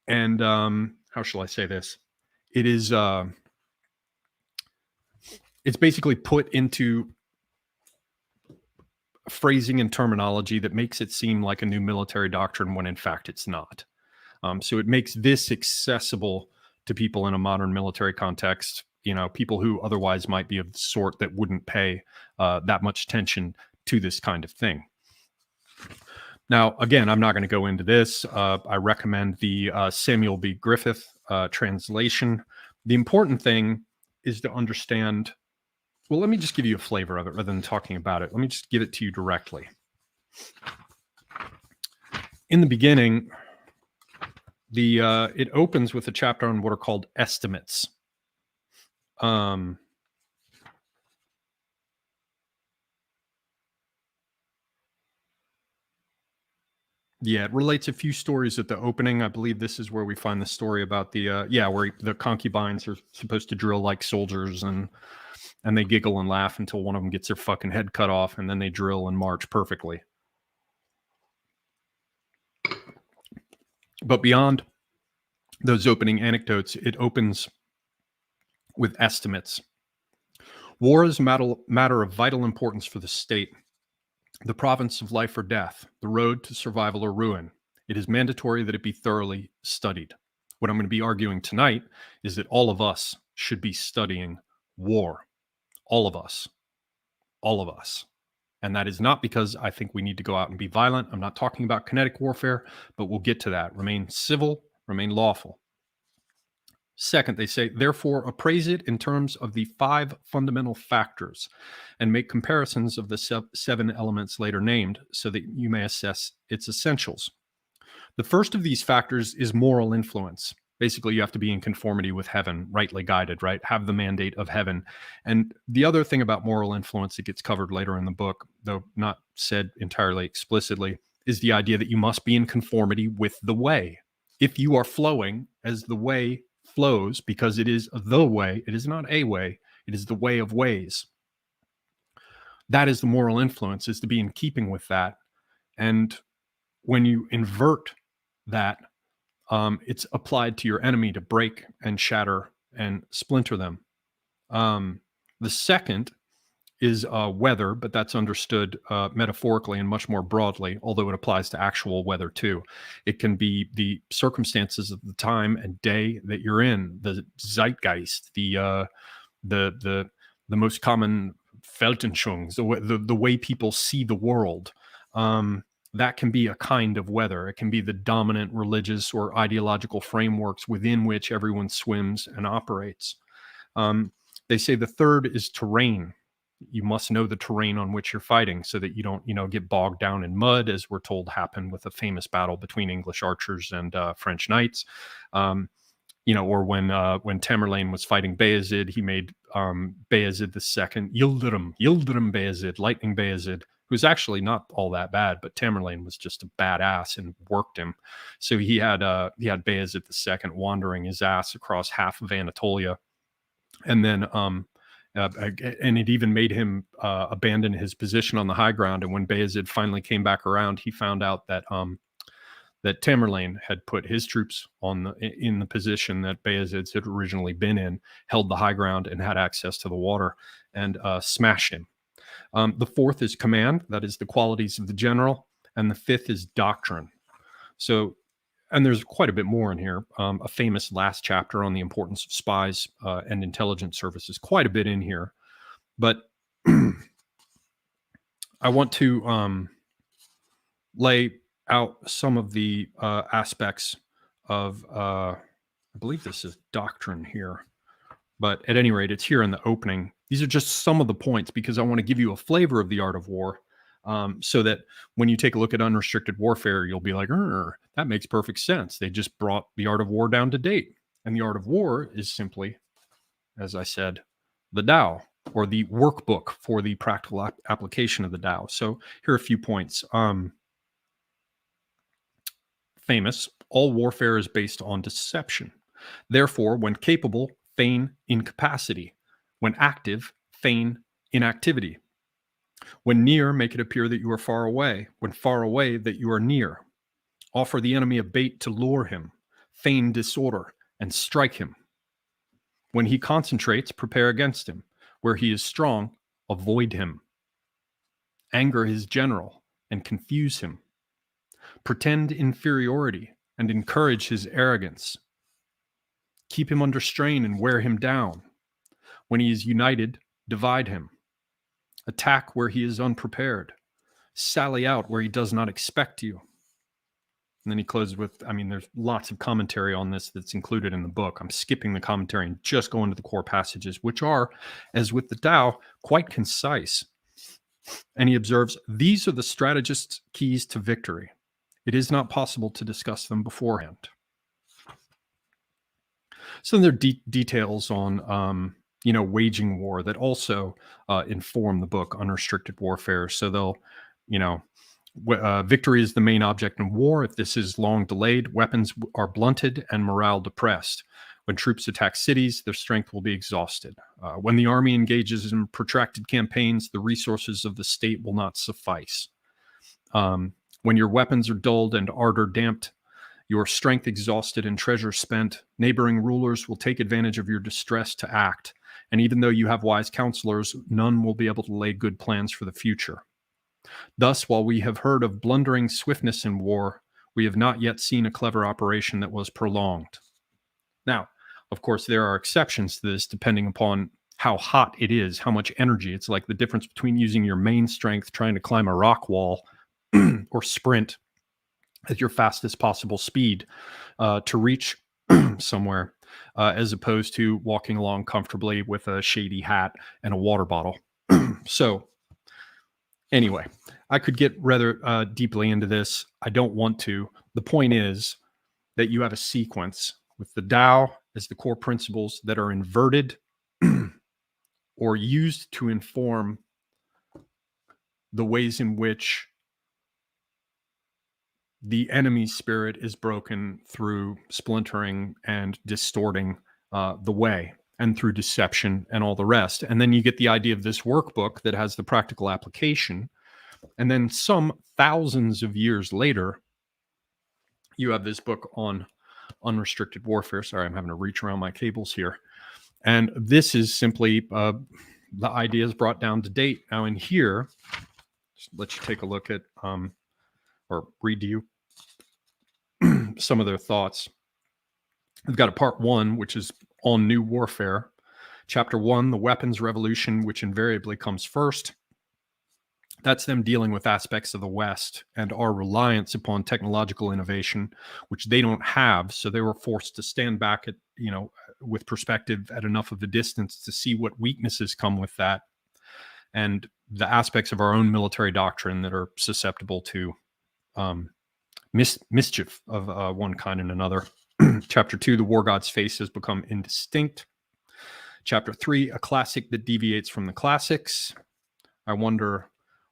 A: And how shall I say this? It is it's basically put into phrasing and terminology that makes it seem like a new military doctrine when in fact it's not. So it makes this accessible to people in a modern military context, people who otherwise might be of the sort that wouldn't pay that much attention to this kind of thing. Now, again, I'm not going to go into this. I recommend the Samuel B. Griffith translation. The important thing is to understand. Well, let me just give you a flavor of it rather than talking about it. Let me just give it to you directly. In the beginning, it opens with a chapter on what are called estimates. Yeah, it relates a few stories at the opening. I believe this is where we find the story about where the concubines are supposed to drill like soldiers and they giggle and laugh until one of them gets their fucking head cut off, and then they drill and march perfectly. But beyond those opening anecdotes, it opens with estimates. War is a matter of vital importance for the state, the province of life or death, the road to survival or ruin. It is mandatory that it be thoroughly studied. What I'm going to be arguing tonight is that all of us should be studying war. All of us. All of us. And that is not because I think we need to go out and be violent. I'm not talking about kinetic warfare, but we'll get to that. Remain civil, remain lawful. Second, they say, therefore, appraise it in terms of the 5 fundamental factors and make comparisons of the 7 elements later named so that you may assess its essentials. The first of these factors is moral influence. Basically, you have to be in conformity with heaven, rightly guided, right? Have the mandate of heaven. And the other thing about moral influence that gets covered later in the book, though not said entirely explicitly, is the idea that you must be in conformity with the way. If you are flowing as the way flows, because it is the way, it is not a way, it is the way of ways. That is the moral influence, is to be in keeping with that. And when you invert that, it's applied to your enemy to break and shatter and splinter them. The second is weather, but that's understood metaphorically and much more broadly, although it applies to actual weather too. It can be the circumstances of the time and day that you're in, the zeitgeist, the most common Weltanschauung, the way people see the world. That can be a kind of weather. It can be the dominant religious or ideological frameworks within which everyone swims and operates. They say the third is terrain. You must know the terrain on which you're fighting so that you don't, get bogged down in mud, as we're told happened with a famous battle between English archers and French knights. Or when Tamerlane was fighting Bayezid, he made Bayezid II, Yildirim Bayezid, Lightning Bayezid, who's actually not all that bad, but Tamerlane was just a badass and worked him. So he had Bayezid II wandering his ass across half of Anatolia, and then and it even made him abandon his position on the high ground. And when Bayezid finally came back around, he found out that that Tamerlane had put his troops in the position that Bayezid had originally been in, held the high ground, and had access to the water, and smashed him. The fourth is command, that is the qualities of the general, and the fifth is doctrine. So, and there's quite a bit more in here. A famous last chapter on the importance of spies and intelligence services, quite a bit in here. But I want to lay out some of the aspects of, I believe this is doctrine here. But at any rate, it's here in the opening. These are just some of the points because I want to give you a flavor of the art of war, so that when you take a look at unrestricted warfare, you'll be like, that makes perfect sense. They just brought the art of war down to date. And the art of war is simply, as I said, the Tao, or the workbook for the practical application of the Tao. So here are a few points. Famous, all warfare is based on deception. Therefore, when capable, feign incapacity. When active, feign inactivity. When near, make it appear that you are far away. When far away, that you are near. Offer the enemy a bait to lure him. Feign disorder and strike him. When he concentrates, prepare against him. Where he is strong, avoid him. Anger his general and confuse him. Pretend inferiority and encourage his arrogance. Keep him under strain and wear him down. When he is united, divide him. Attack where he is unprepared. Sally out where he does not expect you. And then he closes with, there's lots of commentary on this that's included in the book. I'm skipping the commentary and just going to the core passages, which are, as with the Tao, quite concise. And he observes, these are the strategist's keys to victory. It is not possible to discuss them beforehand. So there are details on, waging war that also inform the book, Unrestricted Warfare. So they'll, victory is the main object in war. If this is long delayed, weapons are blunted and morale depressed. When troops attack cities, their strength will be exhausted. When the army engages in protracted campaigns, the resources of the state will not suffice. When your weapons are dulled and ardor damped, Your strength exhausted and treasure spent, neighboring rulers will take advantage of your distress to act. And even though you have wise counselors, none will be able to lay good plans for the future. Thus, while we have heard of blundering swiftness in war, we have not yet seen a clever operation that was prolonged. Now, of course, there are exceptions to this depending upon how hot it is, how much energy. It's like the difference between using your main strength trying to climb a rock wall or sprint at your fastest possible speed to reach somewhere, as opposed to walking along comfortably with a shady hat and a water bottle. So anyway, I could get rather deeply into this. I don't want to. The point is that you have a sequence with the Tao as the core principles that are inverted or used to inform the ways in which the enemy's spirit is broken through splintering and distorting the way, and through deception and all the rest. And then you get the idea of this workbook that has the practical application. And then some thousands of years later, you have this book on unrestricted warfare. Sorry, I'm having to reach around my cables here. And this is simply the ideas brought down to date. Now in here, just let you take a look at or read to you some of their thoughts. We've got a part 1, which is on new warfare. Chapter 1, the weapons revolution, which invariably comes first. That's them dealing with aspects of the West and our reliance upon technological innovation, which they don't have. So they were forced to stand back at, with perspective at enough of a distance to see what weaknesses come with that, and the aspects of our own military doctrine that are susceptible to mischief of one kind and another. Chapter 2, the war god's face has become indistinct. Chapter 3, a classic that deviates from the classics. I wonder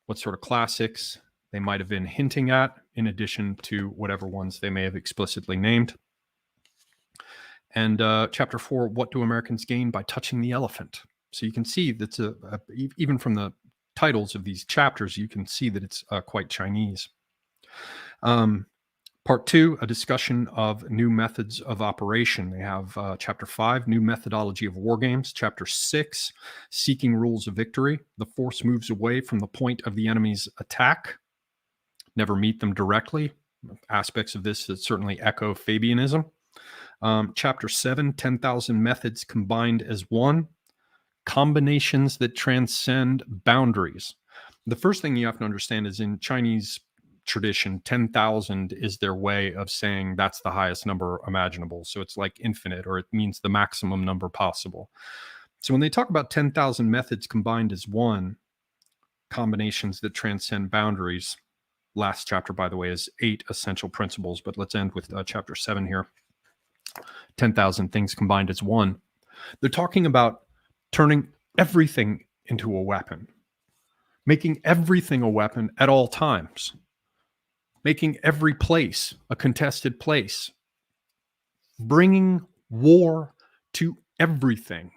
A: what sort of classics they might have been hinting at, in addition to whatever ones they may have explicitly named. And chapter 4, what do Americans gain by touching the elephant? So you can see that's even from the titles of these chapters, you can see that it's quite Chinese. Part 2, a discussion of new methods of operation. They have chapter 5, new methodology of war games. Chapter 6, seeking rules of victory. The force moves away from the point of the enemy's attack. Never meet them directly. Aspects of this that certainly echo Fabianism. Chapter 7, 10,000 methods combined as one. Combinations that transcend boundaries. The first thing you have to understand is in Chinese tradition, 10,000 is their way of saying that's the highest number imaginable. So it's like infinite, or it means the maximum number possible. So when they talk about 10,000 methods combined as one, combinations that transcend boundaries, last chapter, by the way, is 8 essential principles, but let's end with chapter 7 here. 10,000 things combined as one. They're talking about turning everything into a weapon, making everything a weapon at all times, making every place a contested place, bringing war to everything,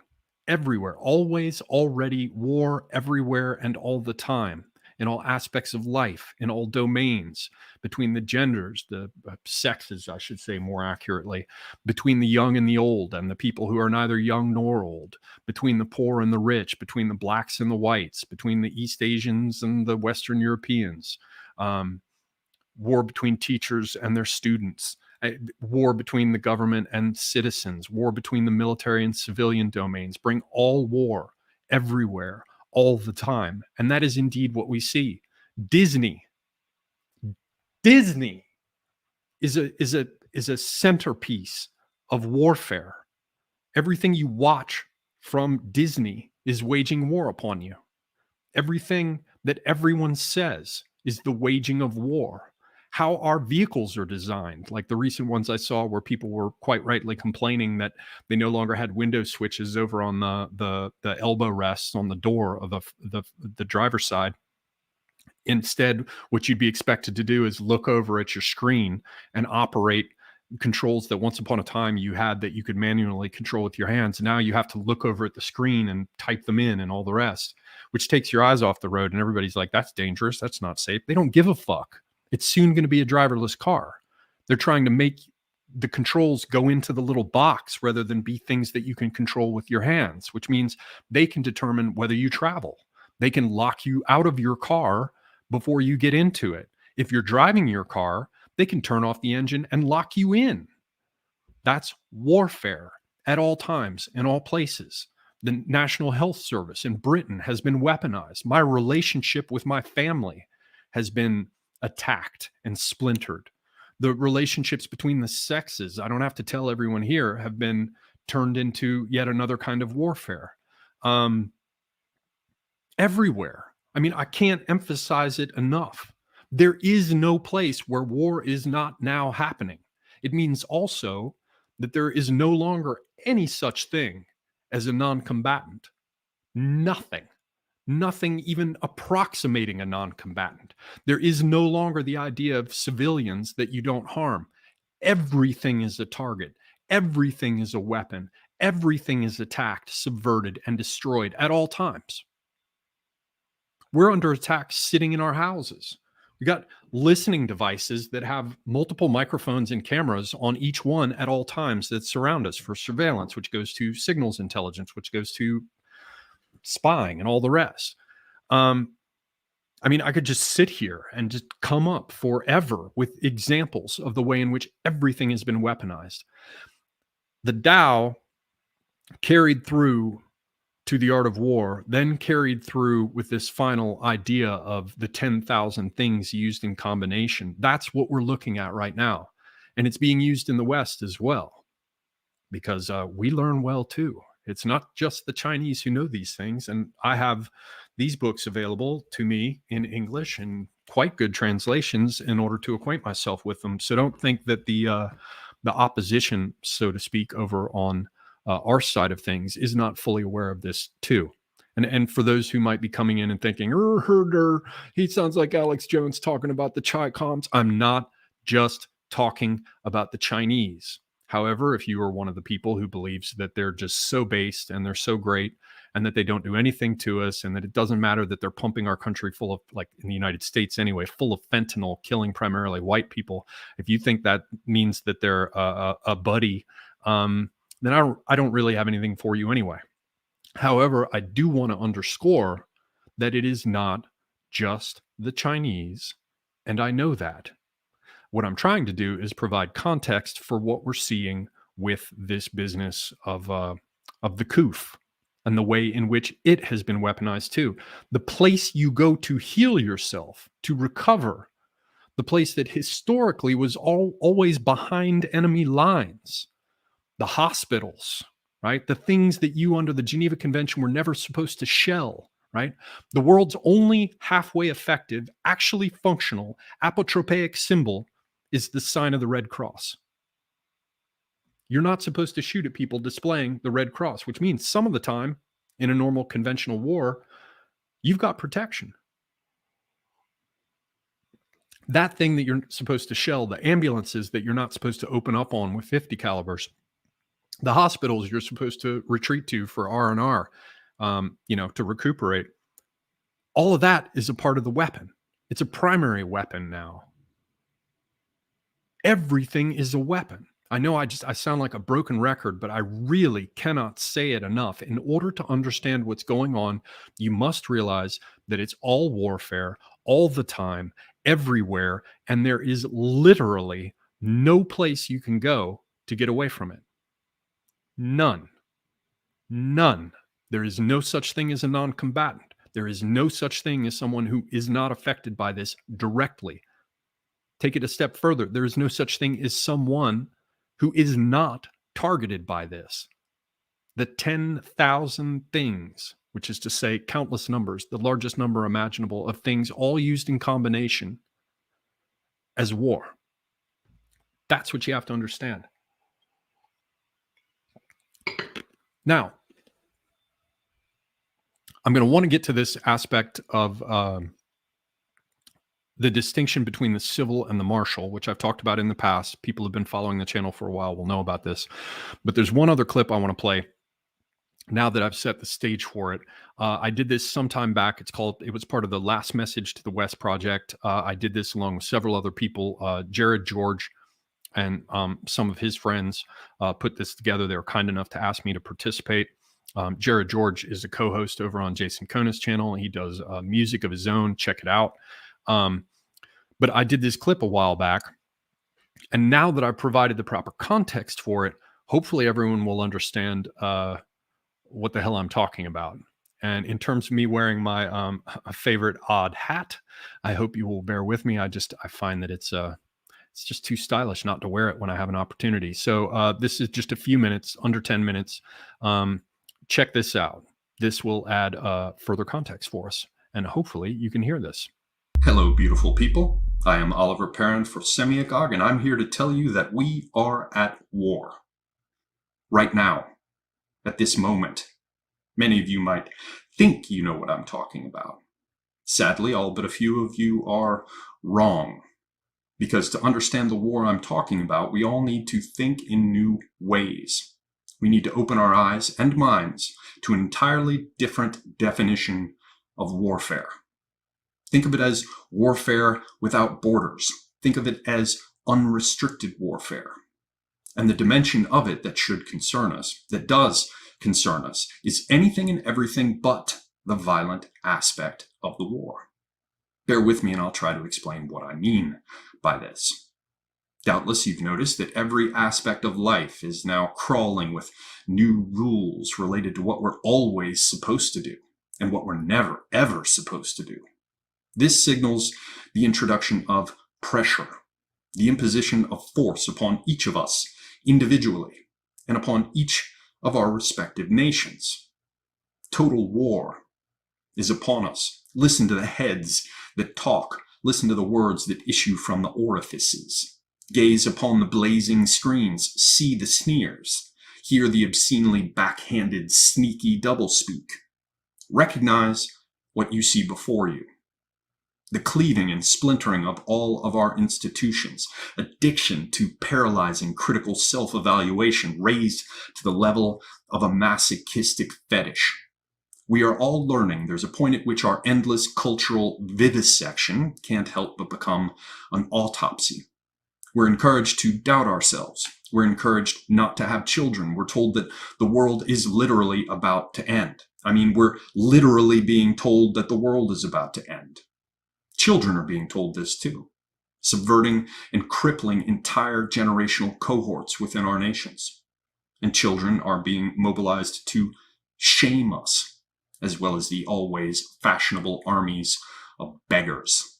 A: everywhere, always, already, war everywhere and all the time, in all aspects of life, in all domains, between the genders, the sexes, I should say more accurately, between the young and the old, and the people who are neither young nor old, between the poor and the rich, between the blacks and the whites, between the East Asians and the Western Europeans, war between teachers and their students, war between the government and citizens, war between the military and civilian domains. Bring all war everywhere, all the time. And that is indeed what we see. Disney is a centerpiece of warfare. Everything you watch from Disney is waging war upon you. Everything that everyone says is the waging of war. How our vehicles are designed, like the recent ones I saw where people were quite rightly complaining that they no longer had window switches over on the elbow rests on the door of the driver's side. Instead, what you'd be expected to do is look over at your screen and operate controls that once upon a time you had that you could manually control with your hands. Now you have to look over at the screen and type them in and all the rest, which takes your eyes off the road. And everybody's like, that's dangerous. That's not safe. They don't give a fuck. It's soon going to be a driverless car. They're trying to make the controls go into the little box rather than be things that you can control with your hands, which means they can determine whether you travel. They can lock you out of your car before you get into it. If you're driving your car, they can turn off the engine and lock you in. That's warfare at all times, in all places. The National Health Service in Britain has been weaponized. My relationship with my family has been attacked and splintered. The relationships between the sexes, I don't have to tell everyone here, have been turned into yet another kind of warfare. Everywhere. I mean, I can't emphasize it enough. There is no place where war is not now happening. It means also that there is no longer any such thing as a non-combatant. Nothing even approximating a non-combatant. There is no longer the idea of civilians that you don't harm. Everything is a target. Everything is a weapon. Everything is attacked, subverted, and destroyed at all times. We're under attack sitting in our houses. We got listening devices that have multiple microphones and cameras on each one at all times that surround us for surveillance, which goes to signals intelligence, which goes to spying and all the rest. I mean, I could just sit here and just come up forever with examples of the way in which everything has been weaponized. The Tao carried through to the art of war, then carried through with this final idea of the 10,000 things used in combination. That's what we're looking at right now. And it's being used in the West as well, because we learn well too. It's not just the Chinese who know these things. And I have these books available to me in English and quite good translations in order to acquaint myself with them. So don't think that the opposition, so to speak, over on our side of things is not fully aware of this too. And for those who might be coming in and thinking, he sounds like Alex Jones talking about the Chi-Coms. I'm not just talking about the Chinese. However, if you are one of the people who believes that they're just so based and they're so great and that they don't do anything to us and that it doesn't matter that they're pumping our country full of, like in the United States anyway, full of fentanyl, killing primarily white people, if you think that means that they're a buddy, then I don't really have anything for you anyway. However, I do want to underscore that it is not just the Chinese, and I know that. What I'm trying to do is provide context for what we're seeing with this business of the COOF and the way in which it has been weaponized too. The place you go to heal yourself, to recover, the place that historically was always behind enemy lines, the hospitals, right? The things that you under the Geneva Convention were never supposed to shell, right? The world's only halfway effective, actually functional, apotropaic symbol is the sign of the Red Cross. You're not supposed to shoot at people displaying the Red Cross, which means some of the time in a normal conventional war, you've got protection. That thing that you're supposed to shell, the ambulances that you're not supposed to open up on with 50 calibers, the hospitals you're supposed to retreat to for R&R, to recuperate. All of that is a part of the weapon. It's a primary weapon now. Everything is a weapon. I know I sound like a broken record, but I really cannot say it enough. In order to understand what's going on, you must realize that it's all warfare, all the time, everywhere, and there is literally no place you can go to get away from it. None. There is no such thing as a non-combatant. There is no such thing as someone who is not affected by this directly. Take it a step further. There is no such thing as someone who is not targeted by this. The 10,000 things, which is to say countless numbers, the largest number imaginable of things all used in combination as war. That's what you have to understand. Now, I'm going to want to get to this aspect of the distinction between the civil and the martial, which I've talked about in the past. People who've been following the channel for a while will know about this. But there's one other clip I want to play now that I've set the stage for it. I did this some time back. It was part of the Last Message to the West project. I did this along with several other people, Jared George, and some of his friends put this together. They were kind enough to ask me to participate. Jared George is a co-host over on Jason Kona's channel. He does music of his own. Check it out. But I did this clip a while back, and now that I've provided the proper context for it, hopefully everyone will understand what the hell I'm talking about. And in terms of me wearing my favorite odd hat, I hope you will bear with me. I find that it's just too stylish not to wear it when I have an opportunity. So this is just a few minutes, under 10 minutes. Check this out. This will add further context for us, and hopefully you can hear this.
B: Hello, beautiful people. I am Oliver Perrin for Semiagog, and I'm here to tell you that we are at war. Right now, at this moment. Many of you might think you know what I'm talking about. Sadly, all but a few of you are wrong. Because to understand the war I'm talking about, we all need to think in new ways. We need to open our eyes and minds to an entirely different definition of warfare. Think of it as warfare without borders. Think of it as unrestricted warfare. And the dimension of it that should concern us, that does concern us, is anything and everything but the violent aspect of the war. Bear with me and I'll try to explain what I mean by this. Doubtless you've noticed that every aspect of life is now crawling with new rules related to what we're always supposed to do and what we're never, ever supposed to do. This signals the introduction of pressure, the imposition of force upon each of us individually and upon each of our respective nations. Total war is upon us. Listen to the heads that talk. Listen to the words that issue from the orifices. Gaze upon the blazing screens. See the sneers. Hear the obscenely backhanded, sneaky doublespeak. Recognize what you see before you. The cleaving and splintering of all of our institutions, addiction to paralyzing critical self-evaluation raised to the level of a masochistic fetish. We are all learning there's a point at which our endless cultural vivisection can't help but become an autopsy. We're encouraged to doubt ourselves. We're encouraged not to have children. We're told that the world is literally about to end. I mean, we're literally being told that the world is about to end. Children are being told this too, subverting and crippling entire generational cohorts within our nations. And children are being mobilized to shame us, as well as the always fashionable armies of beggars.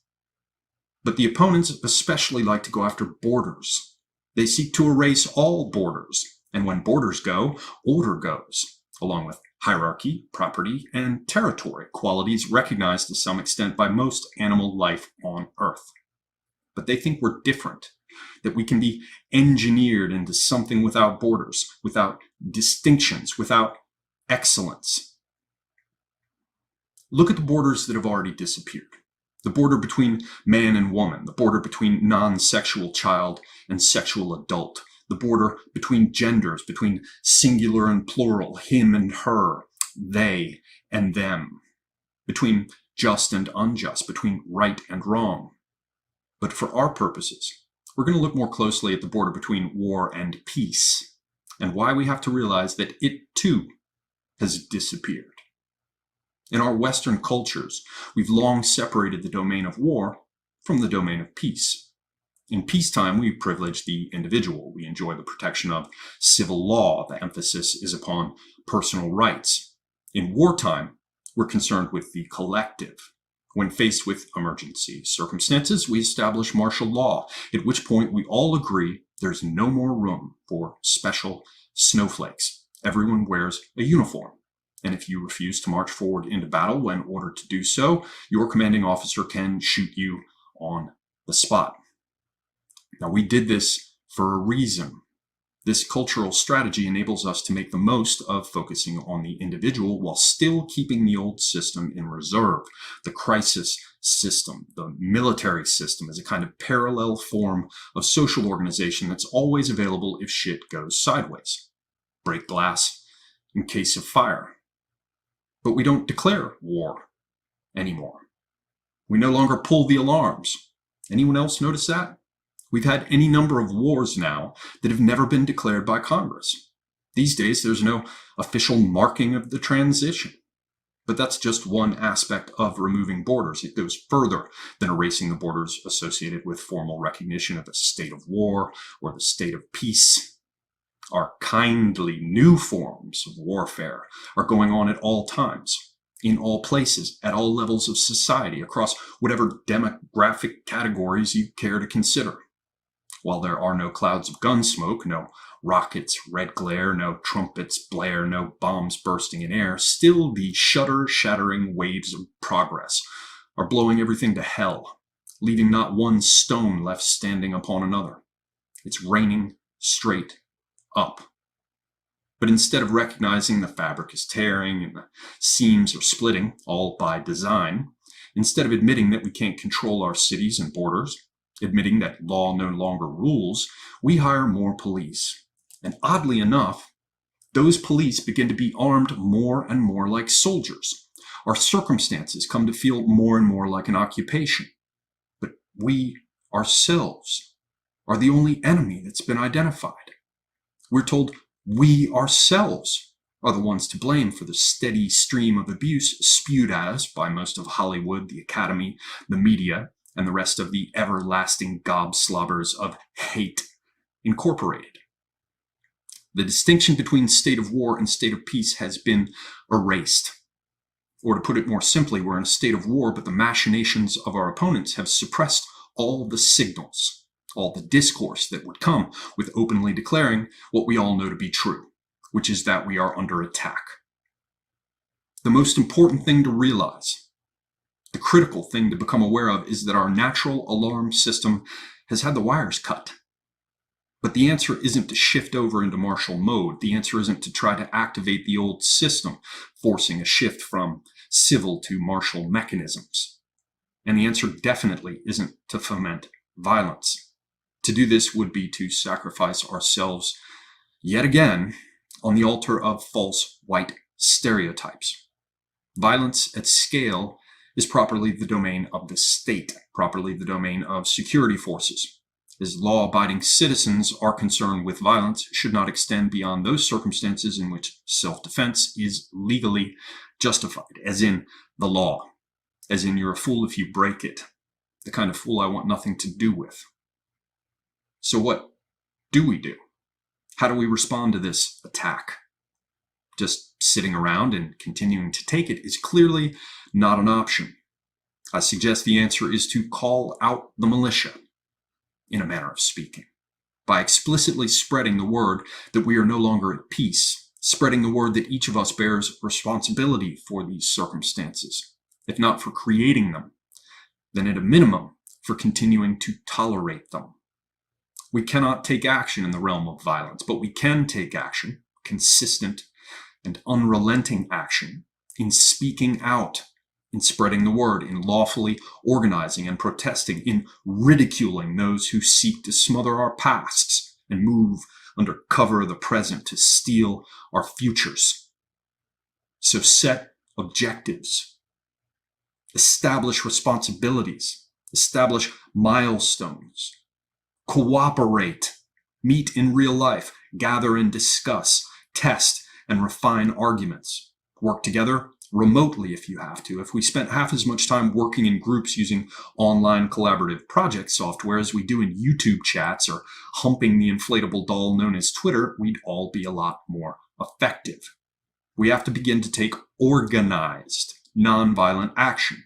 B: But the opponents especially like to go after borders. They seek to erase all borders, and when borders go, order goes, along with hierarchy, property, and territory, qualities recognized to some extent by most animal life on Earth. But they think we're different, that we can be engineered into something without borders, without distinctions, without excellence. Look at the borders that have already disappeared. The border between man and woman, the border between non-sexual child and sexual adult, the border between genders, between singular and plural, him and her, they and them, between just and unjust, between right and wrong. But for our purposes, we're going to look more closely at the border between war and peace, and why we have to realize that it too has disappeared. In our Western cultures, we've long separated the domain of war from the domain of peace. In peacetime, we privilege the individual. We enjoy the protection of civil law. The emphasis is upon personal rights. In wartime, we're concerned with the collective. When faced with emergency circumstances, we establish martial law, at which point we all agree there's no more room for special snowflakes. Everyone wears a uniform. And if you refuse to march forward into battle when ordered to do so, your commanding officer can shoot you on the spot. Now, we did this for a reason. This cultural strategy enables us to make the most of focusing on the individual while still keeping the old system in reserve. The crisis system, the military system, is a kind of parallel form of social organization that's always available if shit goes sideways. Break glass in case of fire. But we don't declare war anymore. We no longer pull the alarms. Anyone else notice that? We've had any number of wars now that have never been declared by Congress. These days, there's no official marking of the transition. But that's just one aspect of removing borders. It goes further than erasing the borders associated with formal recognition of the state of war or the state of peace. Our kindly new forms of warfare are going on at all times, in all places, at all levels of society, across whatever demographic categories you care to consider. While there are no clouds of gun smoke, no rockets, red glare, no trumpets blare, no bombs bursting in air, still the shudder-shattering waves of progress are blowing everything to hell, leaving not one stone left standing upon another. It's raining straight up. But instead of recognizing the fabric is tearing and the seams are splitting, all by design, instead of admitting that we can't control our cities and borders, admitting that law no longer rules, we hire more police. And oddly enough, those police begin to be armed more and more like soldiers. Our circumstances come to feel more and more like an occupation. But we ourselves are the only enemy that's been identified. We're told we ourselves are the ones to blame for the steady stream of abuse spewed at us by most of Hollywood, the Academy, the media, and the rest of the everlasting gobslobbers of hate incorporated. The distinction between state of war and state of peace has been erased. Or to put it more simply, we're in a state of war, but the machinations of our opponents have suppressed all the signals, all the discourse that would come with openly declaring what we all know to be true, which is that we are under attack. The most important thing to realize, the critical thing to become aware of, is that our natural alarm system has had the wires cut. But the answer isn't to shift over into martial mode. The answer isn't to try to activate the old system, forcing a shift from civil to martial mechanisms. And the answer definitely isn't to foment violence. To do this would be to sacrifice ourselves yet again on the altar of false white stereotypes. Violence at scale is properly the domain of the state, properly the domain of security forces. As law-abiding citizens, our concern with violence should not extend beyond those circumstances in which self-defense is legally justified, as in the law, as in you're a fool if you break it, the kind of fool I want nothing to do with. So what do we do? How do we respond to this attack? Just sitting around and continuing to take it is clearly not an option. I suggest the answer is to call out the militia, in a manner of speaking, by explicitly spreading the word that we are no longer at peace, spreading the word that each of us bears responsibility for these circumstances, if not for creating them, then at a minimum for continuing to tolerate them. We cannot take action in the realm of violence, but we can take action, consistent and unrelenting action, in speaking out, in spreading the word, in lawfully organizing and protesting, in ridiculing those who seek to smother our pasts and move under cover of the present to steal our futures. So set objectives, establish responsibilities, establish milestones, cooperate, meet in real life, gather and discuss, test and refine arguments, work together remotely if you have to. If we spent half as much time working in groups using online collaborative project software as we do in YouTube chats or humping the inflatable doll known as Twitter, we'd all be a lot more effective. We have to begin to take organized, nonviolent action.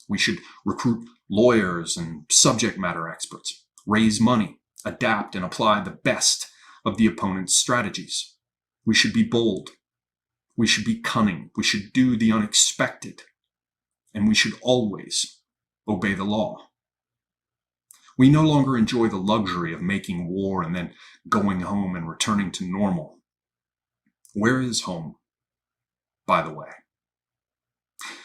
B: We should recruit lawyers and subject matter experts, raise money, adapt and apply the best of the opponent's strategies. We should be bold. We should be cunning. We should do the unexpected. And we should always obey the law. We no longer enjoy the luxury of making war and then going home and returning to normal. Where is home, by the way?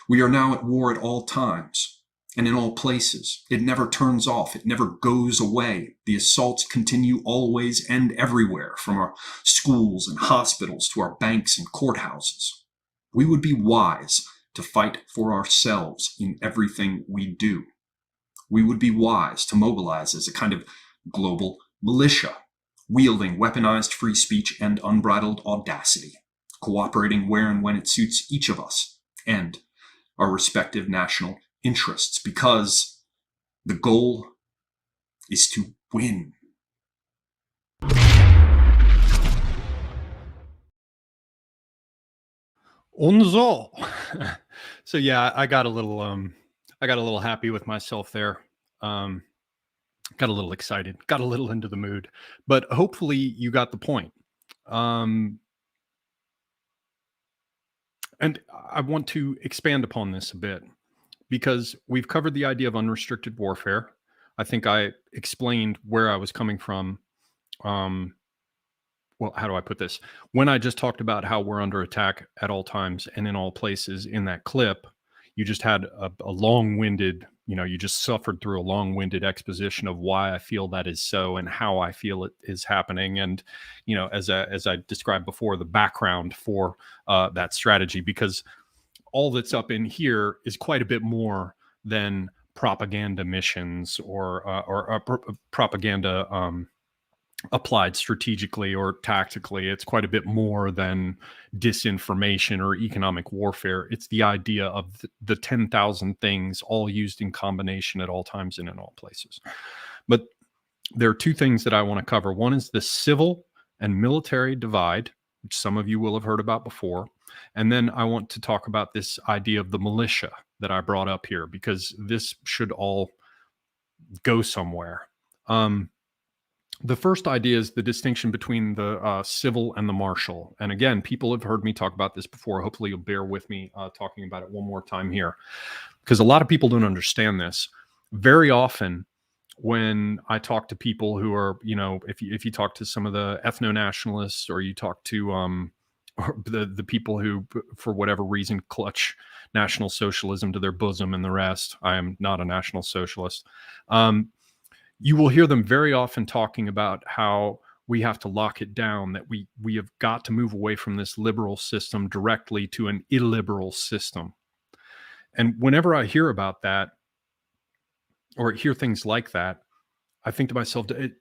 B: We are now at war at all times and in all places. It never turns off. It never goes away. The assaults continue always and everywhere, from our schools and hospitals to our banks and courthouses. We would be wise to fight for ourselves in everything we do. We would be wise to mobilize as a kind of global militia, wielding weaponized free speech and unbridled audacity, cooperating where and when it suits each of us and our respective national interests, because the goal is to win.
A: Unso. So yeah, I got a little happy with myself there. Got a little excited, got a little into the mood, but hopefully you got the point. And I want to expand upon this a bit because we've covered the idea of unrestricted warfare. I think I explained where I was coming from. Well, how do I put this? When I just talked about how we're under attack at all times and in all places in that clip, you just had a long-winded, you just suffered through a long-winded exposition of why I feel that is so and how I feel it is happening. And, as I described before, the background for that strategy, because all that's up in here is quite a bit more than propaganda missions or propaganda applied strategically or tactically. It's quite a bit more than disinformation or economic warfare. It's the idea of the 10,000 things all used in combination at all times and in all places. But there are two things that I want to cover. One is the civil and military divide, which some of you will have heard about before. And then I want to talk about this idea of the militia that I brought up here, because this should all go somewhere. The first idea is the distinction between the civil and the martial. And again, people have heard me talk about this before. Hopefully you'll bear with me talking about it one more time here, because a lot of people don't understand this. Very often when I talk to people who are, if you talk to some of the ethno-nationalists, or you talk to or the people who, for whatever reason, clutch National Socialism to their bosom and the rest. I am not a National Socialist. You will hear them very often talking about how we have to lock it down, that we have got to move away from this liberal system directly to an illiberal system. And whenever I hear about that, or hear things like that, I think to myself, do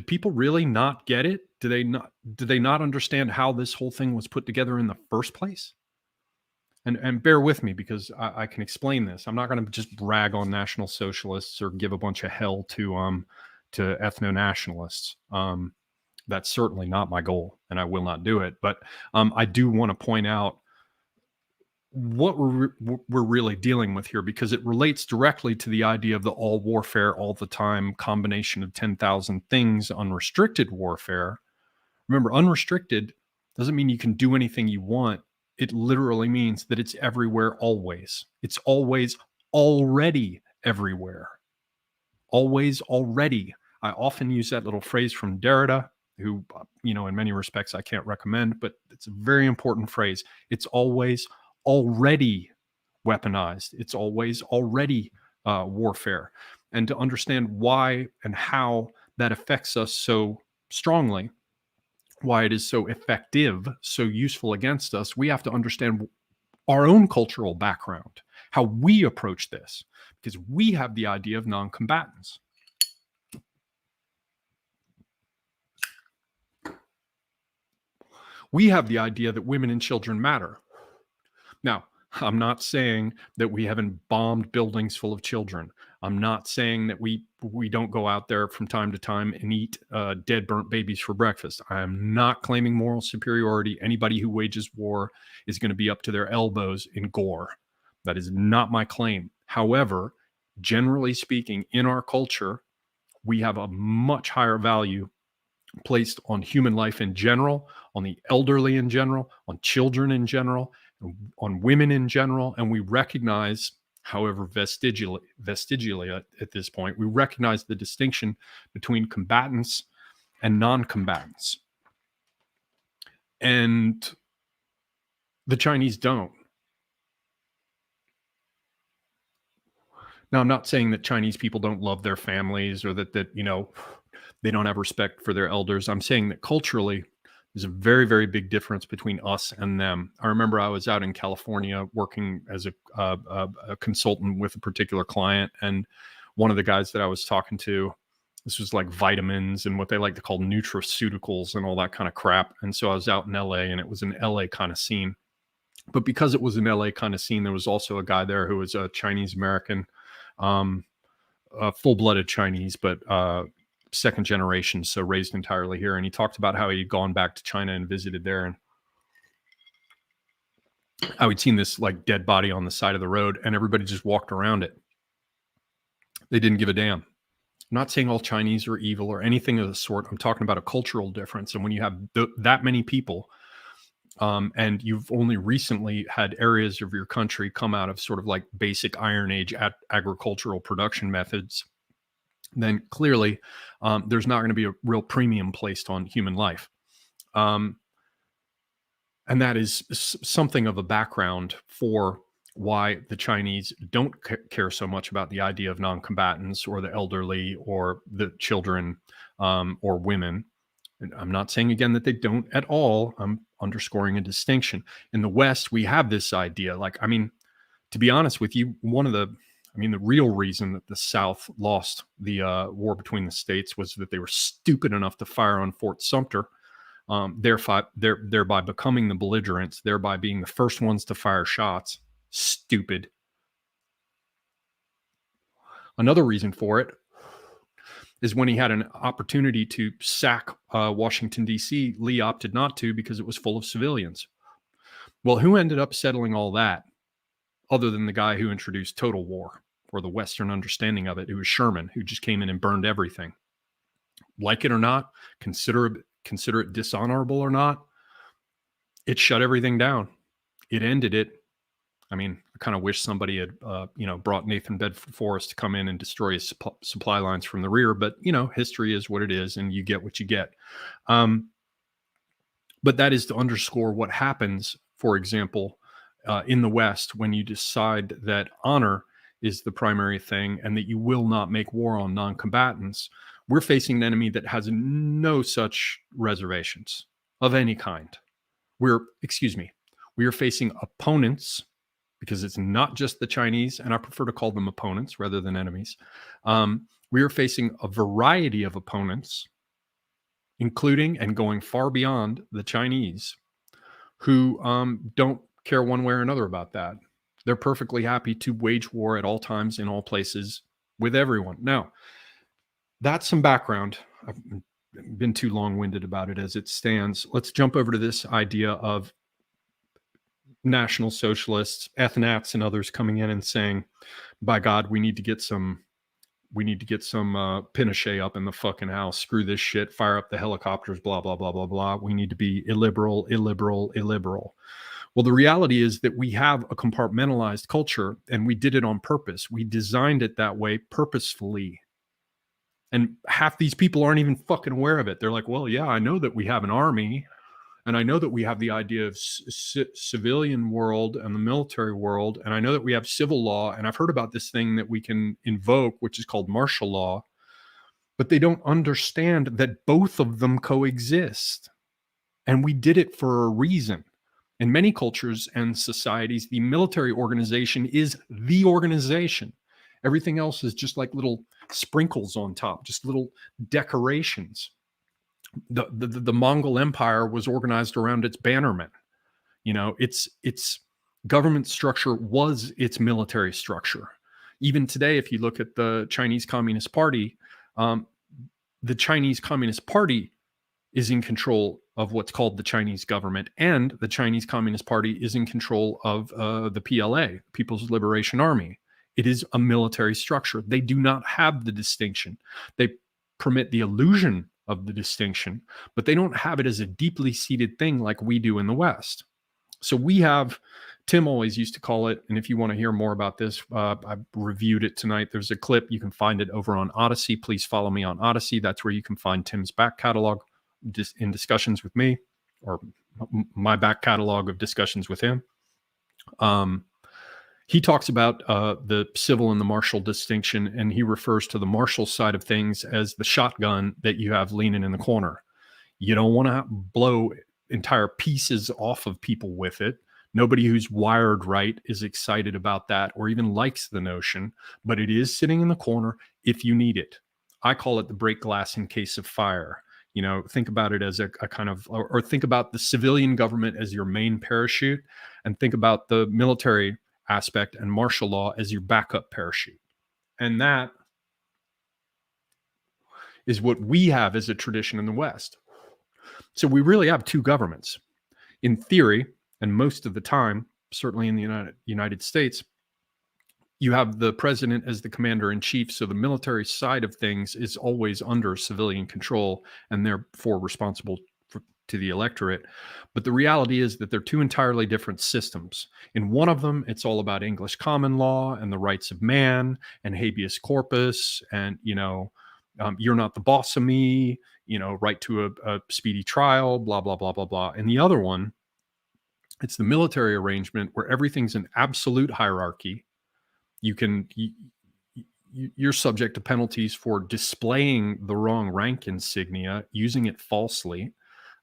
A: people really not get it? Do they not understand how this whole thing was put together in the first place? And bear with me, because I can explain this. I'm not going to just brag on National Socialists or give a bunch of hell to ethno-nationalists. That's certainly not my goal, and I will not do it. But I do want to point out what we're really dealing with here, because it relates directly to the idea of the all warfare, all the time combination of 10,000 things, unrestricted warfare. Remember, unrestricted doesn't mean you can do anything you want. It literally means that it's everywhere always. It's always already everywhere. Always already. I often use that little phrase from Derrida, who, in many respects I can't recommend, but it's a very important phrase. It's always already weaponized. It's always already warfare. And to understand why and how that affects us so strongly, why it is so effective, so useful against us, we have to understand our own cultural background, how we approach this, because we have the idea of non-combatants. We have the idea that women and children matter. Now, I'm not saying that we haven't bombed buildings full of children. I'm not saying that we don't go out there from time to time and eat dead, burnt babies for breakfast. I am not claiming moral superiority. Anybody who wages war is going to be up to their elbows in gore. That is not my claim. However, generally speaking, in our culture, we have a much higher value placed on human life in general, on the elderly in general, on children in general, on women in general. And we recognize, however vestigially at this point, we recognize the distinction between combatants and non-combatants. And the Chinese don't. Now, I'm not saying that Chinese people don't love their families, or that they don't have respect for their elders. I'm saying that culturally, there's a very, very big difference between us and them. I remember I was out in California working as a consultant with a particular client, and one of the guys that I was talking to This was like vitamins and what they like to call nutraceuticals and all that kind of crap. And so I was out in LA, and it was an LA kind of scene. But because it was an LA kind of scene, there was also a guy there who was a Chinese American, full-blooded Chinese, but second generation, so raised entirely here. And he talked about how he'd gone back to China and visited there, and how he'd seen this like dead body on the side of the road, and everybody just walked around it. They didn't give a damn. I'm not saying all Chinese are evil or anything of the sort. I'm talking about a cultural difference. And when you have that many people, and you've only recently had areas of your country come out of sort of like basic Iron Age agricultural production methods, then clearly there's not going to be a real premium placed on human life. And that is something of a background for why the Chinese don't care so much about the idea of non-combatants or the elderly or the children or women. And I'm not saying again that they don't at all. I'm underscoring a distinction. In the West, we have this idea. Like, I mean, to be honest with you, the real reason that the South lost the war between the states was that they were stupid enough to fire on Fort Sumter, thereby becoming the belligerents, thereby being the first ones to fire shots. Stupid. Another reason for it is when he had an opportunity to sack Washington, D.C., Lee opted not to because it was full of civilians. Well, who ended up settling all that other than the guy who introduced total war, or the Western understanding of it? It was Sherman, who just came in and burned everything. Like it or not, consider it dishonorable or not, it shut everything down. It ended it. I mean, I kind of wish somebody had, brought Nathan Bedford Forrest to come in and destroy his supply lines from the rear. But, history is what it is, and you get what you get. But that is to underscore what happens, for example, in the West, when you decide that honor is the primary thing and that you will not make war on non-combatants. We're facing an enemy that has no such reservations of any kind. We are facing opponents, because it's not just the Chinese, and I prefer to call them opponents rather than enemies. We are facing a variety of opponents, including and going far beyond the Chinese, who don't care one way or another about that. They're perfectly happy to wage war at all times, in all places, with everyone. Now, that's some background. I've been too long-winded about it as it stands. Let's jump over to this idea of National Socialists, ethnats, and others coming in and saying, by God, we need to get some Pinochet up in the fucking house. Screw this shit. Fire up the helicopters, blah, blah, blah, blah, blah. We need to be illiberal. Well, the reality is that we have a compartmentalized culture, and we did it on purpose. We designed it that way purposefully. And half these people aren't even fucking aware of it. They're like, well, yeah, I know that we have an army, and I know that we have the idea of civilian world and the military world, and I know that we have civil law, and I've heard about this thing that we can invoke, which is called martial law. But they don't understand that both of them coexist. And we did it for a reason. In many cultures and societies, the military organization is the organization. Everything else is just like little sprinkles on top, just little decorations. The Mongol Empire was organized around its bannermen. Its government structure was its military structure. Even today, if you look at the Chinese Communist Party, the Chinese Communist Party is in control of what's called the Chinese government, and the Chinese Communist Party is in control of the PLA, People's Liberation Army. It is a military structure. They do not have the distinction. They permit the illusion of the distinction, but they don't have it as a deeply seated thing like we do in the West. So we have, Tim always used to call it, and if you want to hear more about this, I reviewed it tonight. There's a clip. You can find it over on Odyssey. Please follow me on Odyssey. That's where you can find Tim's back catalog in discussions with me, or my back catalog of discussions with him. He talks about the civil and the martial distinction, and he refers to the martial side of things as the shotgun that you have leaning in the corner. You don't want to blow entire pieces off of people with it. Nobody who's wired right is excited about that or even likes the notion, but it is sitting in the corner if you need it. I call it the break glass in case of fire. You know, think about it as a kind of, or think about the civilian government as your main parachute, and think about the military aspect and martial law as your backup parachute. And that is what we have as a tradition in the West. So we really have two governments. In theory, and most of the time, certainly in the United States, you have the president as the commander in chief. So the military side of things is always under civilian control and therefore responsible to the electorate. But the reality is that they're two entirely different systems. In one of them, it's all about English common law and the rights of man and habeas corpus. And, you're not the boss of me, right to a speedy trial, blah, blah, blah, blah, blah. And the other one, it's the military arrangement where everything's an absolute hierarchy. You're subject to penalties for displaying the wrong rank insignia, using it falsely.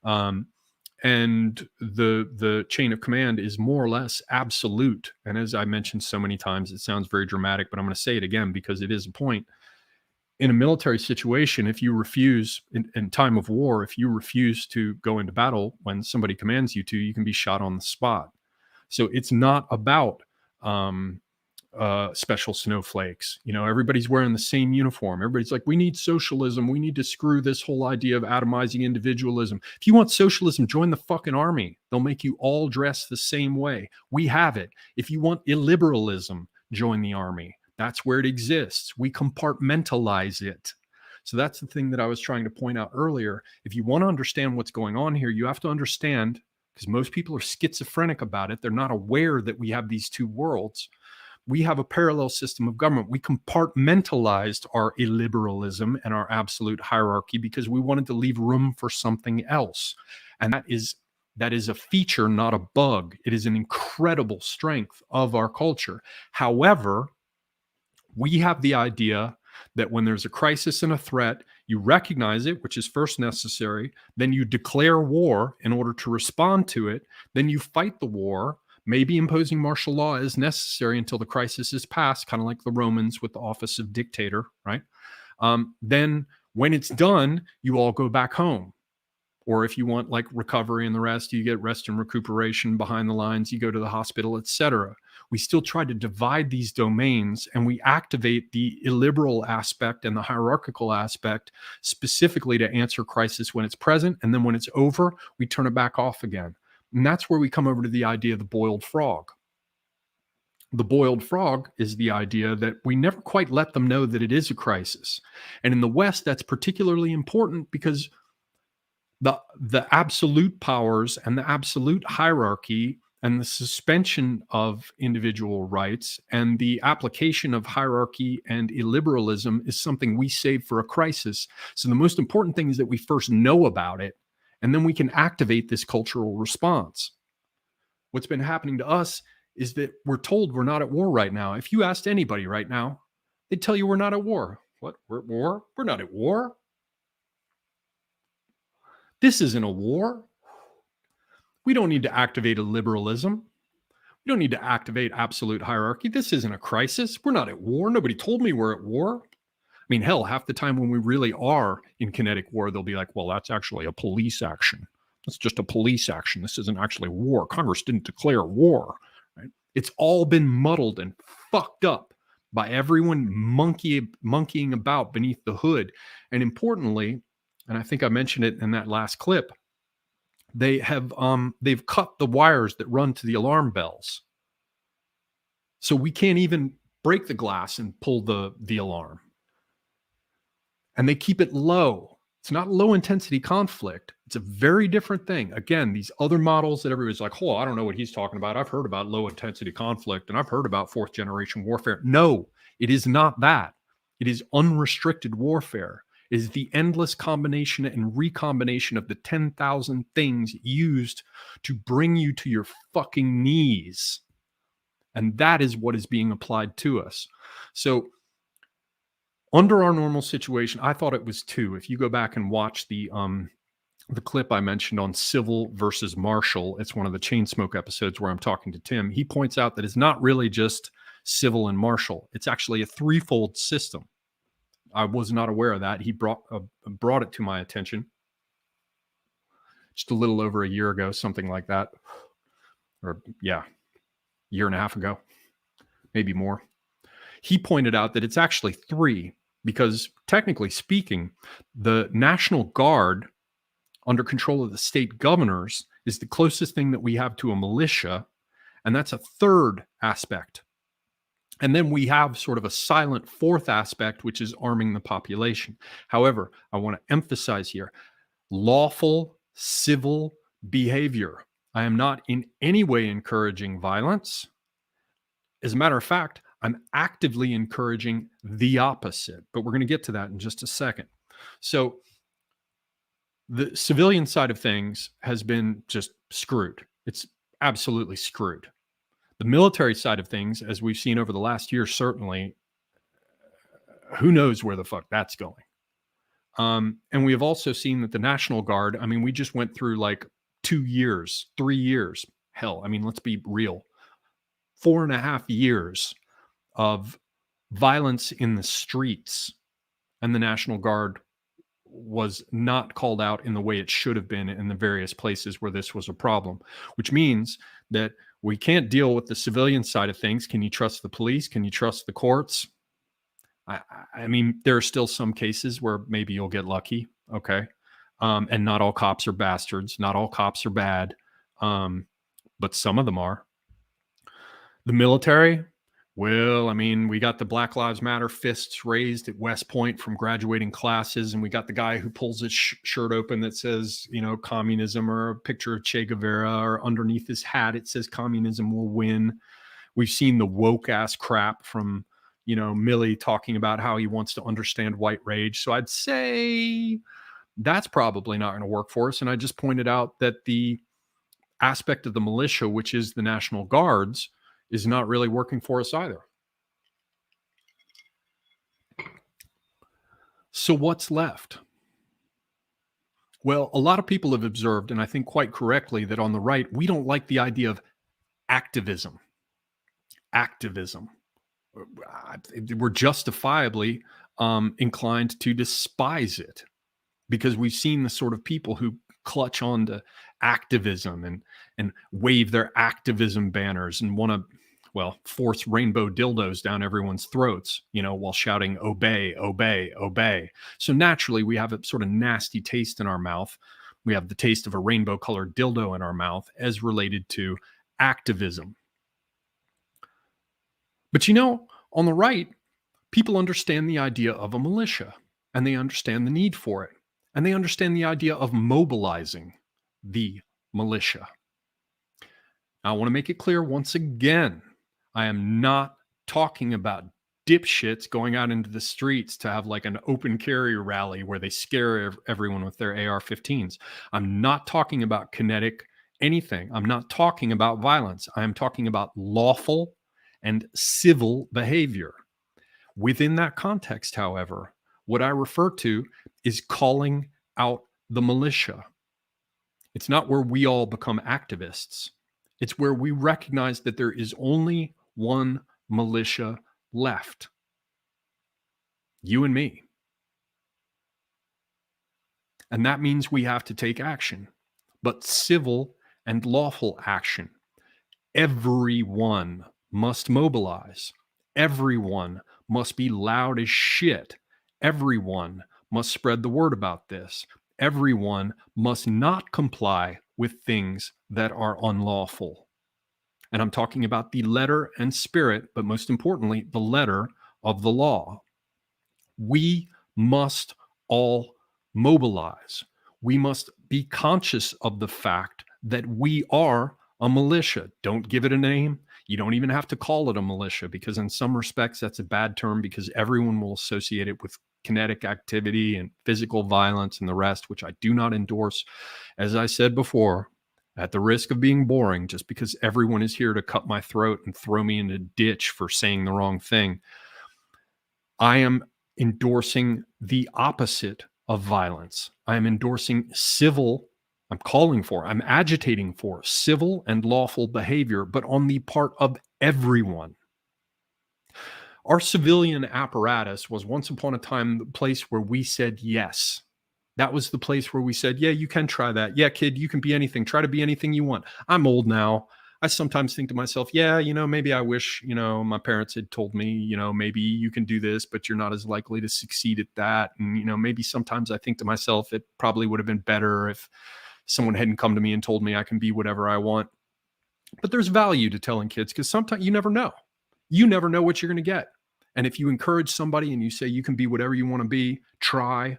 A: And the chain of command is more or less absolute. And as I mentioned so many times, it sounds very dramatic, but I'm going to say it again because it is a point. In a military situation, if you refuse in time of war, if you refuse to go into battle when somebody commands you to, you can be shot on the spot. So it's not about special snowflakes. Everybody's wearing the same uniform. Everybody's like, we need socialism. We need to screw this whole idea of atomizing individualism. If you want socialism, join the fucking army. They'll make you all dress the same way. We have it. If you want illiberalism, join the army. That's where it exists. We compartmentalize it. So that's the thing that I was trying to point out earlier. If you want to understand what's going on here, you have to understand, because most people are schizophrenic about it. They're not aware that we have these two worlds. We have a parallel system of government. We compartmentalized our illiberalism and our absolute hierarchy because we wanted to leave room for something else. And that is a feature, not a bug. It is an incredible strength of our culture. However, we have the idea that when there's a crisis and a threat, you recognize it, which is first necessary. Then you declare war in order to respond to it. Then you fight the war, maybe imposing martial law as necessary until the crisis is past, kind of like the Romans with the office of dictator, right? Then when it's done, you all go back home. Or if you want like recovery and the rest, you get rest and recuperation behind the lines, you go to the hospital, etc. We still try to divide these domains, and we activate the illiberal aspect and the hierarchical aspect specifically to answer crisis when it's present. And then when it's over, we turn it back off again. And that's where we come over to the idea of the boiled frog. The boiled frog is the idea that we never quite let them know that it is a crisis. And in the West, that's particularly important because the absolute powers and the absolute hierarchy and the suspension of individual rights and the application of hierarchy and illiberalism is something we save for a crisis. So the most important thing is that we first know about it, and then we can activate this cultural response. What's been happening to us is that we're told we're not at war right now. If you asked anybody right now, they'd tell you we're not at war. What? We're at war? We're not at war. This isn't a war. We don't need to activate a liberalism. We don't need to activate absolute hierarchy. This isn't a crisis. We're not at war. Nobody told me we're at war. I mean, hell, half the time when we really are in kinetic war, they'll be like, well, that's actually a police action. That's just a police action. This isn't actually war. Congress didn't declare war. Right? It's all been muddled and fucked up by everyone monkeying about beneath the hood. And importantly, and I think I mentioned it in that last clip, they've cut the wires that run to the alarm bells. So we can't even break the glass and pull the alarm. And they keep it low. It's not low intensity conflict. It's a very different thing. Again, these other models that everybody's like, oh, I don't know what he's talking about. I've heard about low intensity conflict and I've heard about fourth generation warfare. No, it is not that. It is unrestricted warfare. Is the endless combination and recombination of the 10,000 things used to bring you to your fucking knees. And that is what is being applied to us. So under our normal situation, I thought it was two. If you go back and watch the clip I mentioned on civil versus martial, it's one of the Chainsmoke episodes where I'm talking to Tim. He points out that it's not really just civil and martial. It's actually a threefold system. I was not aware of that. He brought it to my attention just a little over a year ago, something like that. Or year and a half ago, maybe more. He pointed out that it's actually 3, because technically speaking, the National Guard under control of the state governors is the closest thing that we have to a militia. And that's a 3rd aspect. And then we have sort of a silent 4th aspect, which is arming the population. However, I want to emphasize here, lawful civil behavior. I am not in any way encouraging violence. As a matter of fact, I'm actively encouraging the opposite, but we're going to get to that in just a second. So the civilian side of things has been just screwed. It's absolutely screwed. The military side of things, as we've seen over the last year, certainly, who knows where the fuck that's going. And we have also seen that the National Guard, I mean, we just went through like 2 years, 3 years. Hell, I mean, let's be real. 4.5 years of violence in the streets, and the National Guard was not called out in the way it should have been in the various places where this was a problem, which means that we can't deal with the civilian side of things. Can you trust the police? Can you trust the courts? I mean, there are still some cases where maybe you'll get lucky. Okay. And not all cops are bastards. Not all cops are bad. But some of them are. The military, well, I mean, we got the Black Lives Matter fists raised at West Point from graduating classes, and we got the guy who pulls his shirt open that says, communism, or a picture of Che Guevara, or underneath his hat it says communism will win. We've seen the woke ass crap from, Milley talking about how he wants to understand white rage. So I'd say that's probably not going to work for us. And I just pointed out that the aspect of the militia, which is the National Guards, is not really working for us either. So what's left? Well, a lot of people have observed, and I think quite correctly, that on the right, we don't like the idea of activism. Activism. We're justifiably inclined to despise it, because we've seen the sort of people who clutch on to activism and wave their activism banners and want to, force rainbow dildos down everyone's throats, while shouting, obey, obey, obey. So naturally, we have a sort of nasty taste in our mouth. We have the taste of a rainbow colored dildo in our mouth as related to activism. But on the right, people understand the idea of a militia, and they understand the need for it. And they understand the idea of mobilizing the militia. Now, I want to make it clear once again, I am not talking about dipshits going out into the streets to have like an open carry rally where they scare everyone with their AR-15s. I'm not talking about kinetic anything. I'm not talking about violence. I am talking about lawful and civil behavior. Within that context, however, what I refer to is calling out the militia. It's not where we all become activists. It's where we recognize that there is only one militia left. You and me. And that means we have to take action, but civil and lawful action. Everyone must mobilize. Everyone must be loud as shit. Everyone must spread the word about this. Everyone must not comply with things that are unlawful. And I'm talking about the letter and spirit, but most importantly, the letter of the law. We must all mobilize. We must be conscious of the fact that we are a militia. Don't give it a name. You don't even have to call it a militia, because in some respects that's a bad term, because everyone will associate it with kinetic activity and physical violence and the rest, which I do not endorse. As I said before, at the risk of being boring, just because everyone is here to cut my throat and throw me in a ditch for saying the wrong thing, I am endorsing the opposite of violence. I am endorsing I'm agitating for civil and lawful behavior, but on the part of everyone. Our civilian apparatus was once upon a time the place where we said yes. That was the place where we said, yeah, you can try that. Yeah, kid, you can be anything. Try to be anything you want. I'm old now. I sometimes think to myself, yeah, maybe I wish, my parents had told me, maybe you can do this, but you're not as likely to succeed at that. And, maybe sometimes I think to myself, it probably would have been better if someone hadn't come to me and told me I can be whatever I want. But there's value to telling kids because sometimes you never know. You never know what you're going to get. And if you encourage somebody and you say you can be whatever you want to be, try.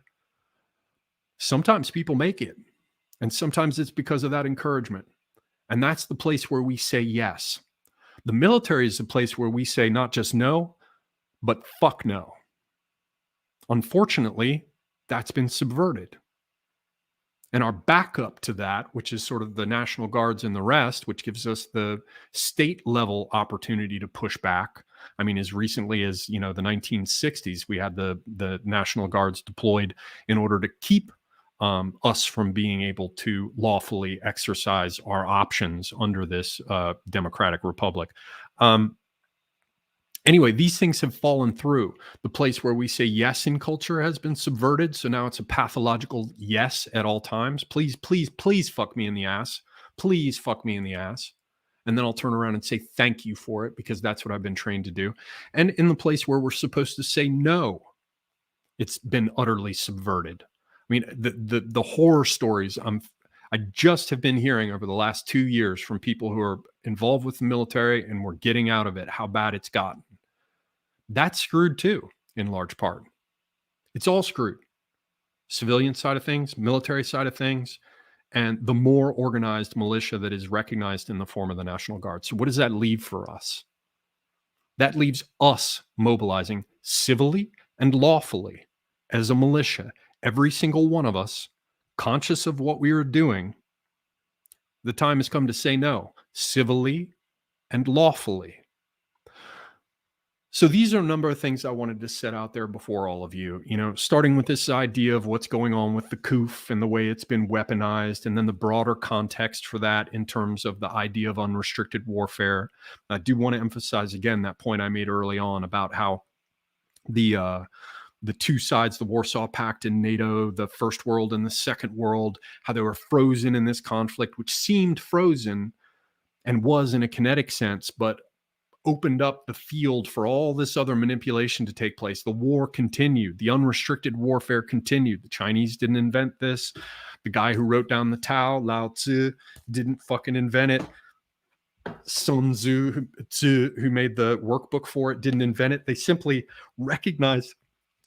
A: Sometimes people make it. And sometimes it's because of that encouragement. And that's the place where we say yes. The military is the place where we say not just no, but fuck no. Unfortunately, that's been subverted. And our backup to that, which is sort of the National Guards and the rest, which gives us the state level opportunity to push back. I mean, as recently as, the 1960s, we had the National Guards deployed in order to keep us from being able to lawfully exercise our options under this democratic republic. Anyway, these things have fallen through. The place where we say yes in culture has been subverted. So now it's a pathological yes at all times. Please, please, please fuck me in the ass. Please fuck me in the ass. And then I'll turn around and say thank you for it because that's what I've been trained to do. And in the place where we're supposed to say no, it's been utterly subverted. I mean, the horror stories I just have been hearing over the last 2 years from people who are involved with the military and were getting out of it, how bad it's gotten. That's screwed too, in large part. It's all screwed. Civilian side of things, military side of things, and the more organized militia that is recognized in the form of the National Guard. So what does that leave for us? That leaves us mobilizing civilly and lawfully as a militia, every single one of us, conscious of what we are doing. The time has come to say no, civilly and lawfully. So these are a number of things I wanted to set out there before all of you, starting with this idea of what's going on with the COOF and the way it's been weaponized, and then the broader context for that in terms of the idea of unrestricted warfare. I do want to emphasize again that point I made early on about how the two sides, the Warsaw Pact and NATO, the First World and the Second World, how they were frozen in this conflict, which seemed frozen and was in a kinetic sense, but opened up the field for all this other manipulation to take place. The war continued. The unrestricted warfare continued. The Chinese didn't invent this. The guy who wrote down the Tao, Lao Tzu, didn't fucking invent it. Sun Tzu, who made the workbook for it, didn't invent it. They simply recognized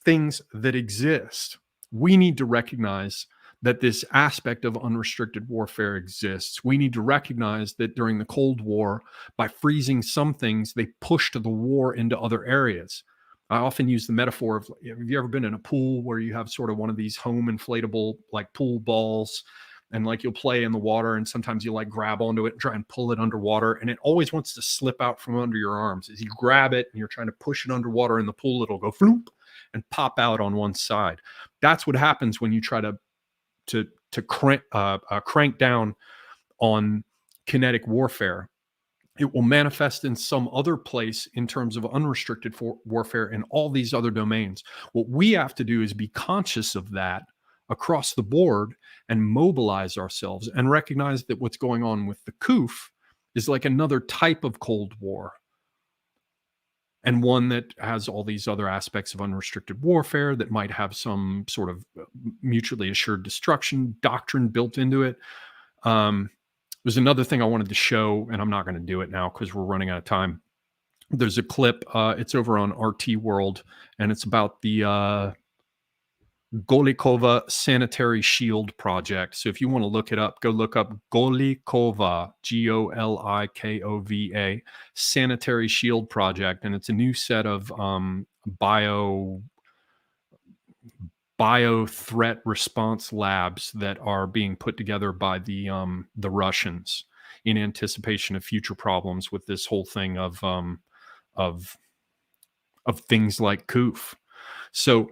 A: things that exist. We need to recognize that this aspect of unrestricted warfare exists. We need to recognize that during the Cold War, by freezing some things, they pushed the war into other areas. I often use the metaphor of, have you ever been in a pool where you have sort of one of these home inflatable like pool balls, and like you'll play in the water and sometimes you like grab onto it and try and pull it underwater, and it always wants to slip out from under your arms. As you grab it and you're trying to push it underwater in the pool, it'll go floop and pop out on one side. That's what happens when you try to crank down on kinetic warfare. It will manifest in some other place in terms of unrestricted warfare in all these other domains. What we have to do is be conscious of that across the board and mobilize ourselves and recognize that what's going on with the COOF is like another type of Cold War, and one that has all these other aspects of unrestricted warfare that might have some sort of mutually assured destruction doctrine built into it. There's another thing I wanted to show, and I'm not going to do it now because we're running out of time. There's a clip. It's over on RT World, and it's about the Golikova Sanitary Shield Project. So if you want to look it up, go look up Golikova, Golikova Sanitary Shield Project. And it's a new set of bio threat response labs that are being put together by the Russians in anticipation of future problems with this whole thing of things like COOF. So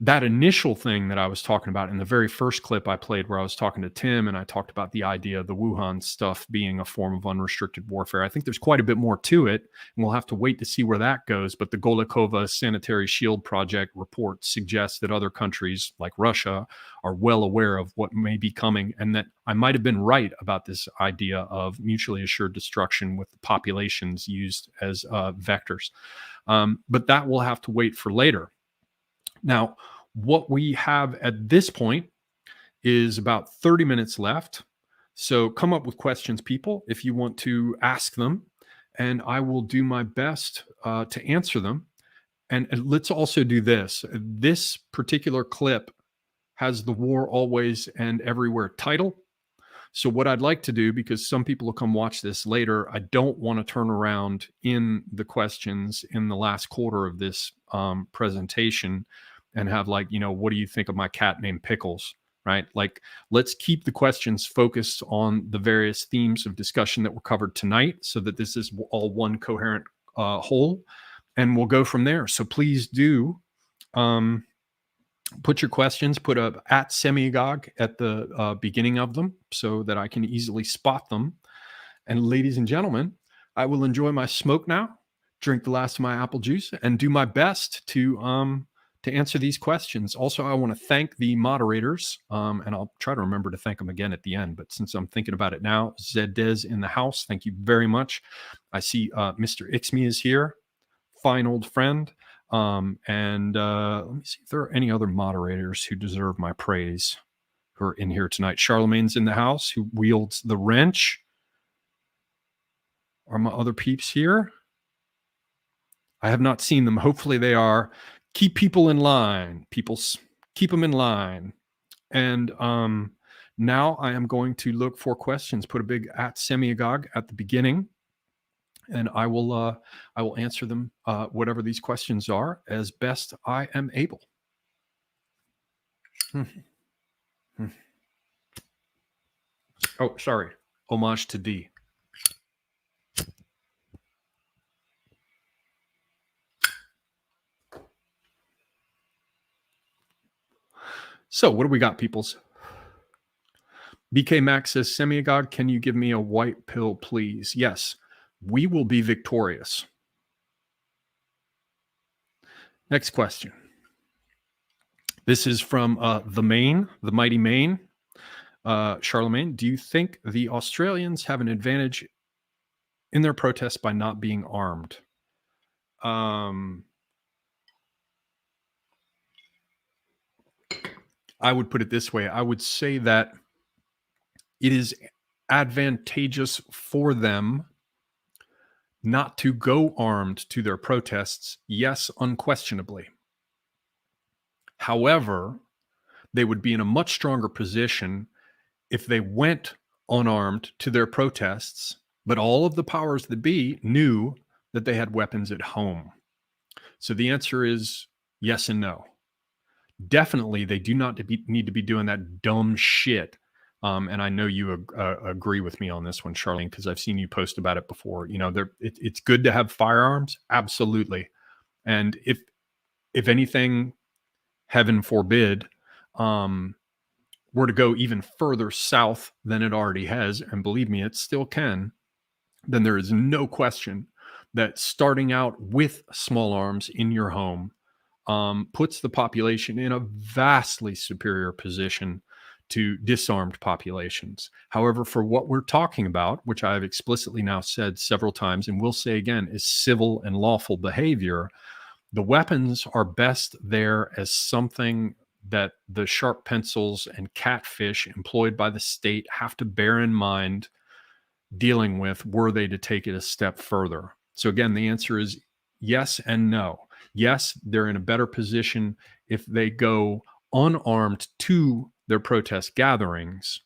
A: that initial thing that I was talking about in the very first clip I played where I was talking to Tim and I talked about the idea of the Wuhan stuff being a form of unrestricted warfare. I think there's quite a bit more to it, and we'll have to wait to see where that goes. But the Golikova Sanitary Shield Project report suggests that other countries like Russia are well aware of what may be coming, and that I might have been right about this idea of mutually assured destruction with the populations used as vectors. But that will have to wait for later. Now, what we have at this point is about 30 minutes left. So come up with questions, people, if you want to ask them, and I will do my best to answer them. And let's also do this. This particular clip has the War Always and Everywhere title. So what I'd like to do, because some people will come watch this later, I don't want to turn around in the questions in the last quarter of this presentation and have like, what do you think of my cat named Pickles, right? Like, let's keep the questions focused on the various themes of discussion that were covered tonight so that this is all one coherent whole, and we'll go from there. So please do put your questions, put a @Semiagog at the beginning of them so that I can easily spot them. And ladies and gentlemen, I will enjoy my smoke now, drink the last of my apple juice, and do my best to answer these questions. Also, I want to thank the moderators, and I'll try to remember to thank them again at the end. But since I'm thinking about it now, Zedez in the house, thank you very much. I see Mr. Ixmi is here, fine old friend. And let me see if there are any other moderators who deserve my praise who are in here tonight. Charlemagne's in the house, who wields the wrench. Are my other peeps here? I have not seen them. Hopefully they are. Keep people in line. Peoples, keep them in line. And now I am going to look for questions. Put a big @Semiagog at the beginning. And I will answer them, whatever these questions are, as best I am able. Oh, sorry. Homage to D. So what do we got, peoples? BK Max says, Semiagog, can you give me a white pill, please? Yes. We will be victorious. Next question. This is from the mighty Maine. Charlemagne, do you think the Australians have an advantage in their protests by not being armed? I would put it this way. I would say that it is advantageous for them not to go armed to their protests. Yes, unquestionably. However, they would be in a much stronger position if they went unarmed to their protests, but all of the powers that be knew that they had weapons at home. So the answer is yes and no. Definitely, they do not need to be doing that dumb shit. And I know you agree with me on this one, Charlene, because I've seen you post about it before. It's good to have firearms, absolutely. And if anything, heaven forbid, were to go even further south than it already has, and believe me, it still can, then there is no question that starting out with small arms in your home puts the population in a vastly superior position to disarmed populations. However, for what we're talking about, which I have explicitly now said several times and will say again, is civil and lawful behavior, the weapons are best there as something that the sharp pencils and catfish employed by the state have to bear in mind dealing with were they to take it a step further. So again, the answer is yes and no. Yes, they're in a better position if they go unarmed to their protest gatherings.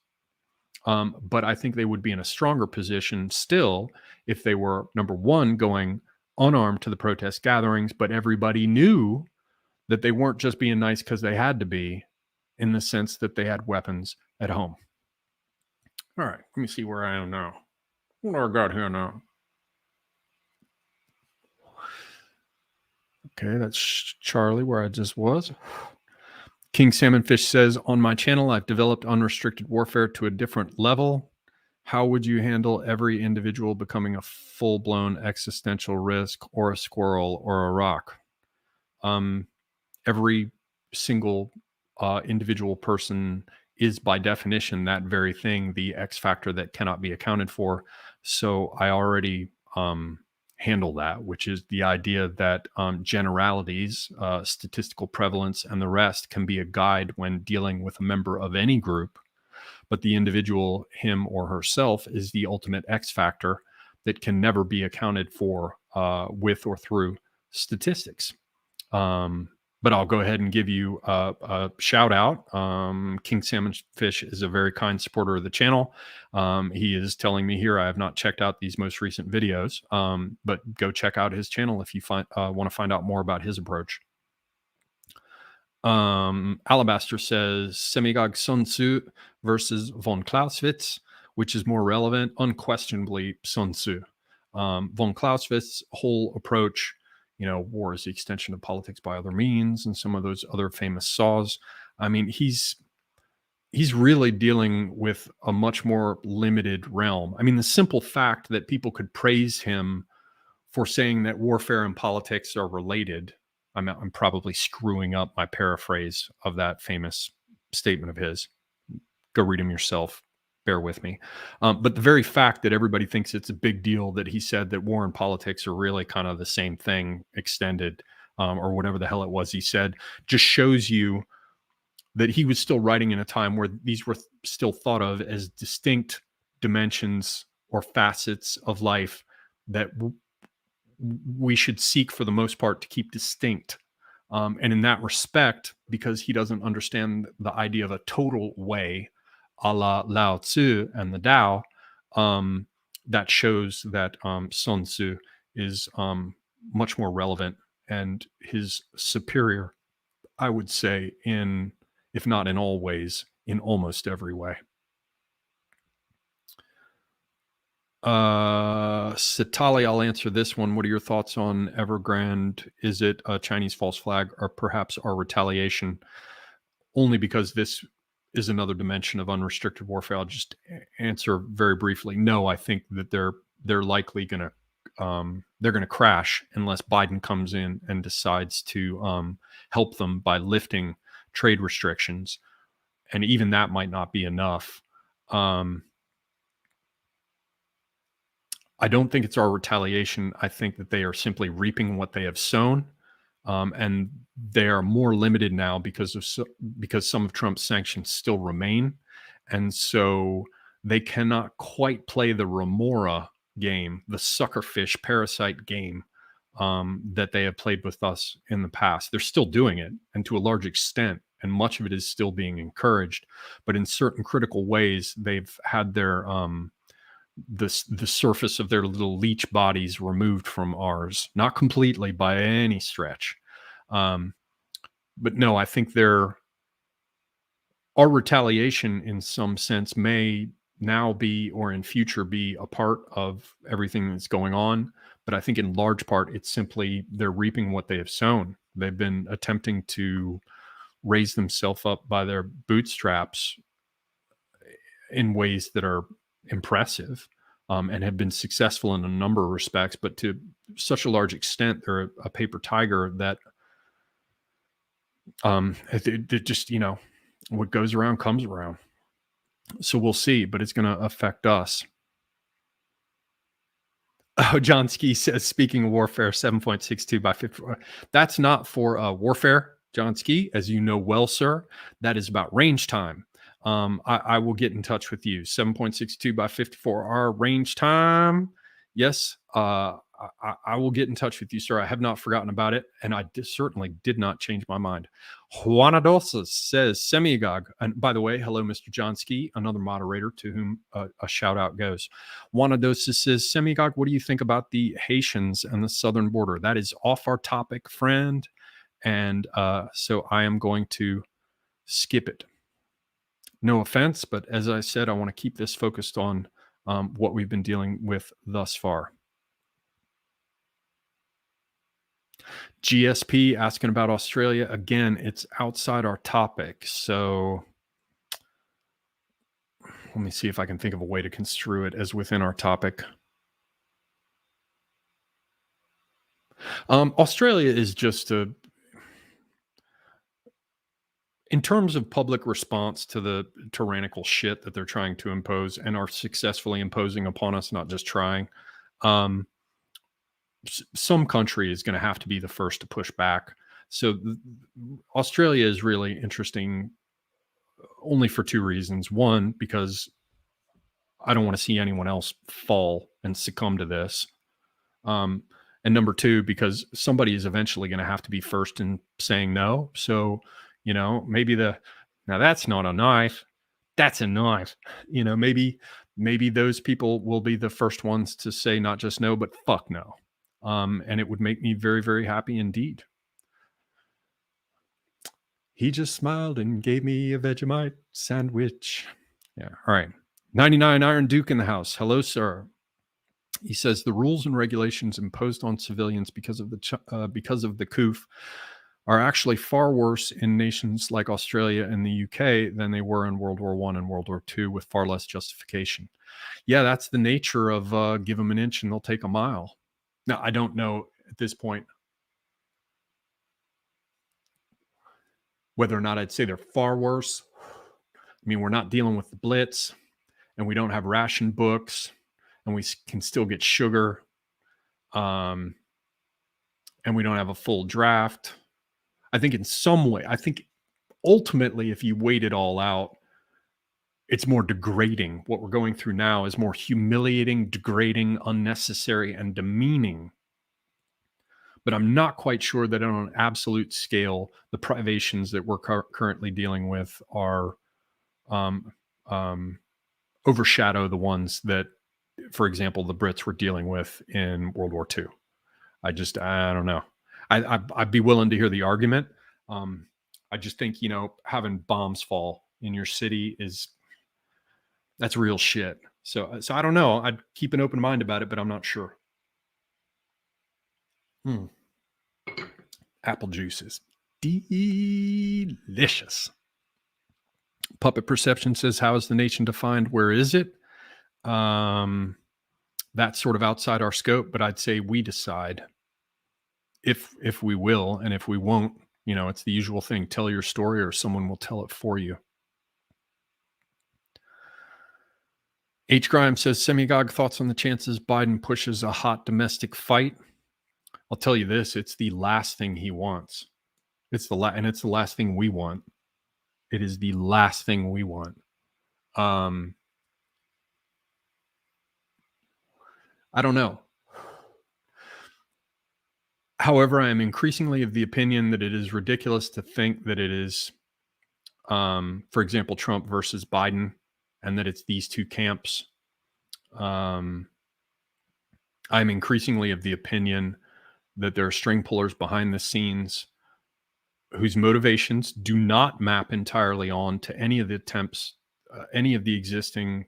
A: But I think they would be in a stronger position still if they were, number one, going unarmed to the protest gatherings, but everybody knew that they weren't just being nice because they had to be, in the sense that they had weapons at home. All right, let me see where I am now. What do I got here now? Okay, that's Charlie, where I just was. King Salmonfish says, on my channel, I've developed unrestricted warfare to a different level. How would you handle every individual becoming a full-blown existential risk, or a squirrel, or a rock? Every single individual person is by definition that very thing, the X factor that cannot be accounted for. So I already handle that, which is the idea that generalities, statistical prevalence, and the rest can be a guide when dealing with a member of any group. But the individual, him or herself, is the ultimate X factor that can never be accounted for with or through statistics. But I'll go ahead and give you a shout out. King Salmonfish is a very kind supporter of the channel. He is telling me here I have not checked out these most recent videos, but go check out his channel if you want to find out more about his approach. Alabaster says Semigog Sun Tzu versus von Clausewitz, which is more relevant? Unquestionably Sun Tzu. Von Clausewitz's whole approach, war is the extension of politics by other means, and some of those other famous saws. I mean, he's really dealing with a much more limited realm. I mean, the simple fact that people could praise him for saying that warfare and politics are related. I'm probably screwing up my paraphrase of that famous statement of his. Go read him yourself. Bear with me. But the very fact that everybody thinks it's a big deal that he said that war and politics are really kind of the same thing extended, or whatever the hell it was he said, just shows you that he was still writing in a time where these were still thought of as distinct dimensions or facets of life that we should seek for the most part to keep distinct. And in that respect, because he doesn't understand the idea of a total way, a la Lao Tzu and the Tao, that shows that Sun Tzu is much more relevant and his superior, I would say, in, if not in all ways, in almost every way. Satali, I'll answer this one. What are your thoughts on Evergrande? Is it a Chinese false flag, or perhaps our retaliation? Only because this is another dimension of unrestricted warfare. I'll just answer very briefly. No, I think that they're likely going to crash unless Biden comes in and decides to help them by lifting trade restrictions, and even that might not be enough. I don't think it's our retaliation. I think that they are simply reaping what they have sown, and they are more limited now because some of Trump's sanctions still remain, and so they cannot quite play the remora game, the suckerfish parasite game that they have played with us in the past. They're still doing it, and to a large extent, and much of it is still being encouraged. But in certain critical ways, they've had their the surface of their little leech bodies removed from ours, not completely by any stretch. But no, I think our retaliation in some sense may now be, or in future be, a part of everything that's going on. But I think in large part, it's simply they're reaping what they have sown. They've been attempting to raise themselves up by their bootstraps in ways that are impressive, and have been successful in a number of respects, but to such a large extent, they're a paper tiger that it just, what goes around comes around. So we'll see, but it's going to affect us. Oh, John Ski says, speaking of warfare, 7.62 by 54. That's not for warfare, John Ski, as you know well, sir. That is about range time. I will get in touch with you. 7.62 by 54 our range time. Yes, I will get in touch with you, sir. I have not forgotten about it, and I certainly did not change my mind. Juanadosa says Semigog. And by the way, hello, Mr. Johnsky, another moderator to whom a shout out goes. Juanadosa says, Semigog, what do you think about the Haitians and the southern border? That is off our topic, friend. And so I am going to skip it. No offense, but as I said, I want to keep this focused on what we've been dealing with thus far. GSP asking about Australia. Again, it's outside our topic. So let me see if I can think of a way to construe it as within our topic. Australia is just in terms of public response to the tyrannical shit that they're trying to impose and are successfully imposing upon us, not just trying. Some country is going to have to be the first to push back. So Australia is really interesting only for two reasons. One, because I don't want to see anyone else fall and succumb to this. And number two, because somebody is eventually going to have to be first in saying no. So, maybe now that's not a knife. That's a knife. Maybe those people will be the first ones to say not just no, but fuck no. And it would make me very, very happy indeed. He just smiled and gave me a Vegemite sandwich. Yeah. All right. 99 Iron Duke in the house. Hello, sir. He says the rules and regulations imposed on civilians because of the COOF are actually far worse in nations like Australia and the UK than they were in World War I and World War II, with far less justification. Yeah, that's the nature of give them an inch and they'll take a mile. Now, I don't know at this point whether or not I'd say they're far worse. I mean, we're not dealing with the Blitz, and we don't have ration books, and we can still get sugar, and we don't have a full draft. I think in some way, ultimately, if you wait it all out, it's more degrading. What we're going through now is more humiliating, degrading, unnecessary, and demeaning. But I'm not quite sure that on an absolute scale, the privations that we're currently dealing with are overshadow the ones that, for example, the Brits were dealing with in World War II. I don't know. I'd be willing to hear the argument. I just think, having bombs fall in your city that's real shit. So I don't know. I'd keep an open mind about it, but I'm not sure. Apple juice is delicious. Puppet Perception says, how is the nation defined? Where is it? That's sort of outside our scope, but I'd say we decide if we will, and if we won't, it's the usual thing. Tell your story or someone will tell it for you. H. Grimes says, Semigog, thoughts on the chances Biden pushes a hot domestic fight? I'll tell you this, it's the last thing he wants. It's the last thing we want. It is the last thing we want. I don't know. However, I am increasingly of the opinion that it is ridiculous to think that it is, for example, Trump versus Biden, and that it's these two camps. I'm increasingly of the opinion that there are string pullers behind the scenes whose motivations do not map entirely on to any of the attempts, any of the existing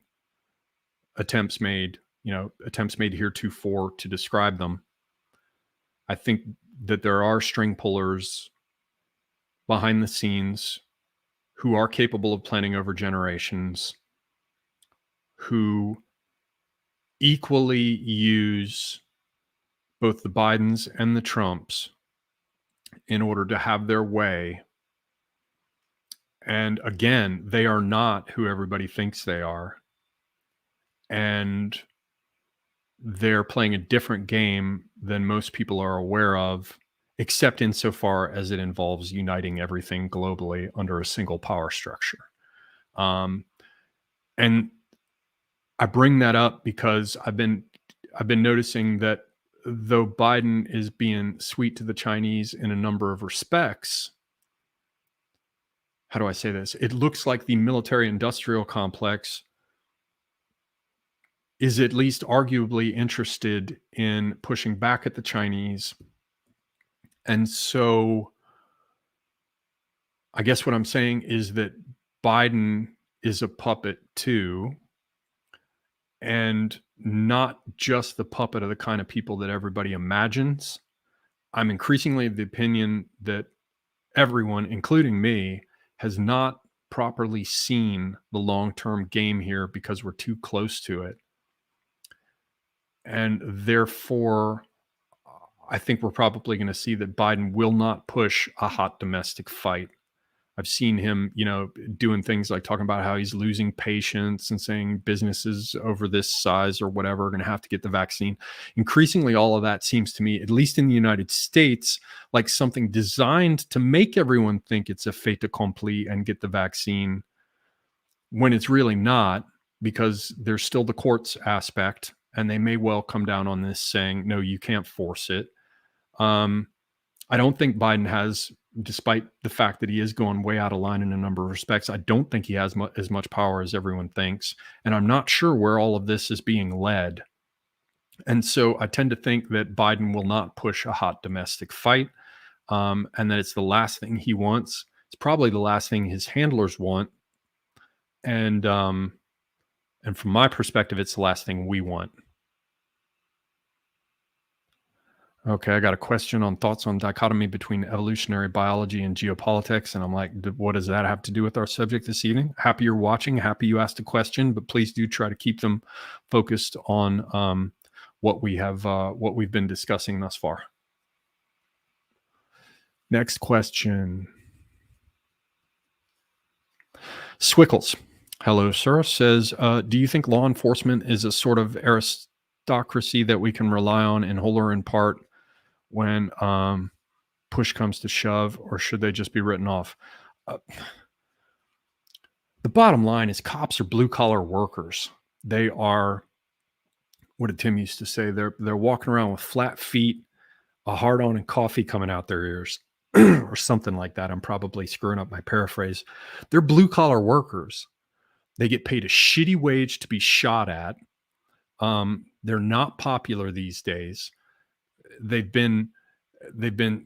A: attempts made heretofore to describe them. I think that there are string pullers behind the scenes who are capable of planning over generations, who equally use both the Bidens and the Trumps in order to have their way. And again, they are not who everybody thinks they are. And they're playing a different game than most people are aware of, except insofar as it involves uniting everything globally under a single power structure. And I bring that up because I've been noticing that though Biden is being sweet to the Chinese in a number of respects, how do I say this? It looks like the military-industrial complex is at least arguably interested in pushing back at the Chinese. And so I guess what I'm saying is that Biden is a puppet too, and not just the puppet of the kind of people that everybody imagines. I'm increasingly of the opinion that everyone, including me, has not properly seen the long-term game here because we're too close to it. And therefore, I think we're probably going to see that Biden will not push a hot domestic fight. I've seen him, doing things like talking about how he's losing patience and saying businesses over this size or whatever are going to have to get the vaccine. Increasingly, all of that seems to me, at least in the United States, like something designed to make everyone think it's a fait accompli and get the vaccine, when it's really not, because there's still the courts aspect, and they may well come down on this saying, no, you can't force it. I don't think Biden has, despite the fact that he is going way out of line in a number of respects, I don't think he has as much power as everyone thinks. And I'm not sure where all of this is being led. And so I tend to think that Biden will not push a hot domestic fight, and that it's the last thing he wants. It's probably the last thing his handlers want. And from my perspective, it's the last thing we want. Okay, I got a question on thoughts on dichotomy between evolutionary biology and geopolitics. And I'm like, what does that have to do with our subject this evening? Happy you're watching, happy you asked a question, but please do try to keep them focused on what we've been discussing thus far. Next question. Swickles, hello, sir, says, do you think law enforcement is a sort of aristocracy that we can rely on in whole or in part when push comes to shove, or should they just be written off? The bottom line is cops are blue collar workers. They are, what did Tim used to say? They're walking around with flat feet, a hard on, and coffee coming out their ears or something like that. I'm probably screwing up my paraphrase. They're blue collar workers. They get paid a shitty wage to be shot at. They're not popular these days. They've been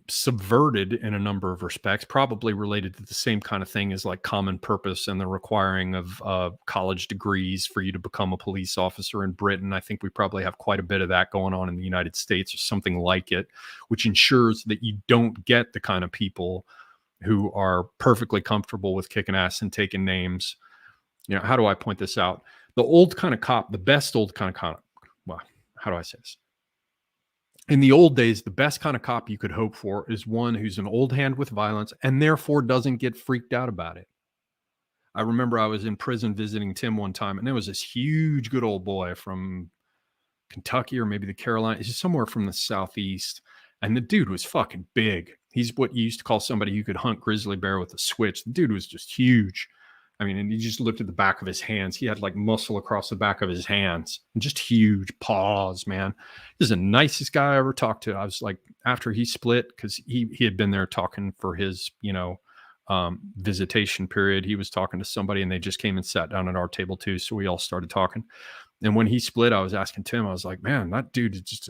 A: subverted in a number of respects, probably related to the same kind of thing as like common purpose and the requiring of college degrees for you to become a police officer in Britain. I think we probably have quite a bit of that going on in the United States or something like it, which ensures that you don't get the kind of people who are perfectly comfortable with kicking ass and taking names. How do I point this out? The old kind of cop, the best old kind of cop, well, how do I say this? In the old days, the best kind of cop you could hope for is one who's an old hand with violence and therefore doesn't get freaked out about it. I remember I was in prison visiting Tim one time, and there was this huge, good old boy from Kentucky or maybe the Carolinas, somewhere from the Southeast. And the dude was fucking big. He's what you used to call somebody who could hunt grizzly bear with a switch. The dude was just huge. I mean, and you just looked at the back of his hands. He had like muscle across the back of his hands and just huge paws, man. This is the nicest guy I ever talked to. I was like, after he split, because he had been there talking for his, visitation period. He was talking to somebody and they just came and sat down at our table too. So we all started talking. And when he split, I was asking Tim, I was like, man, that dude is just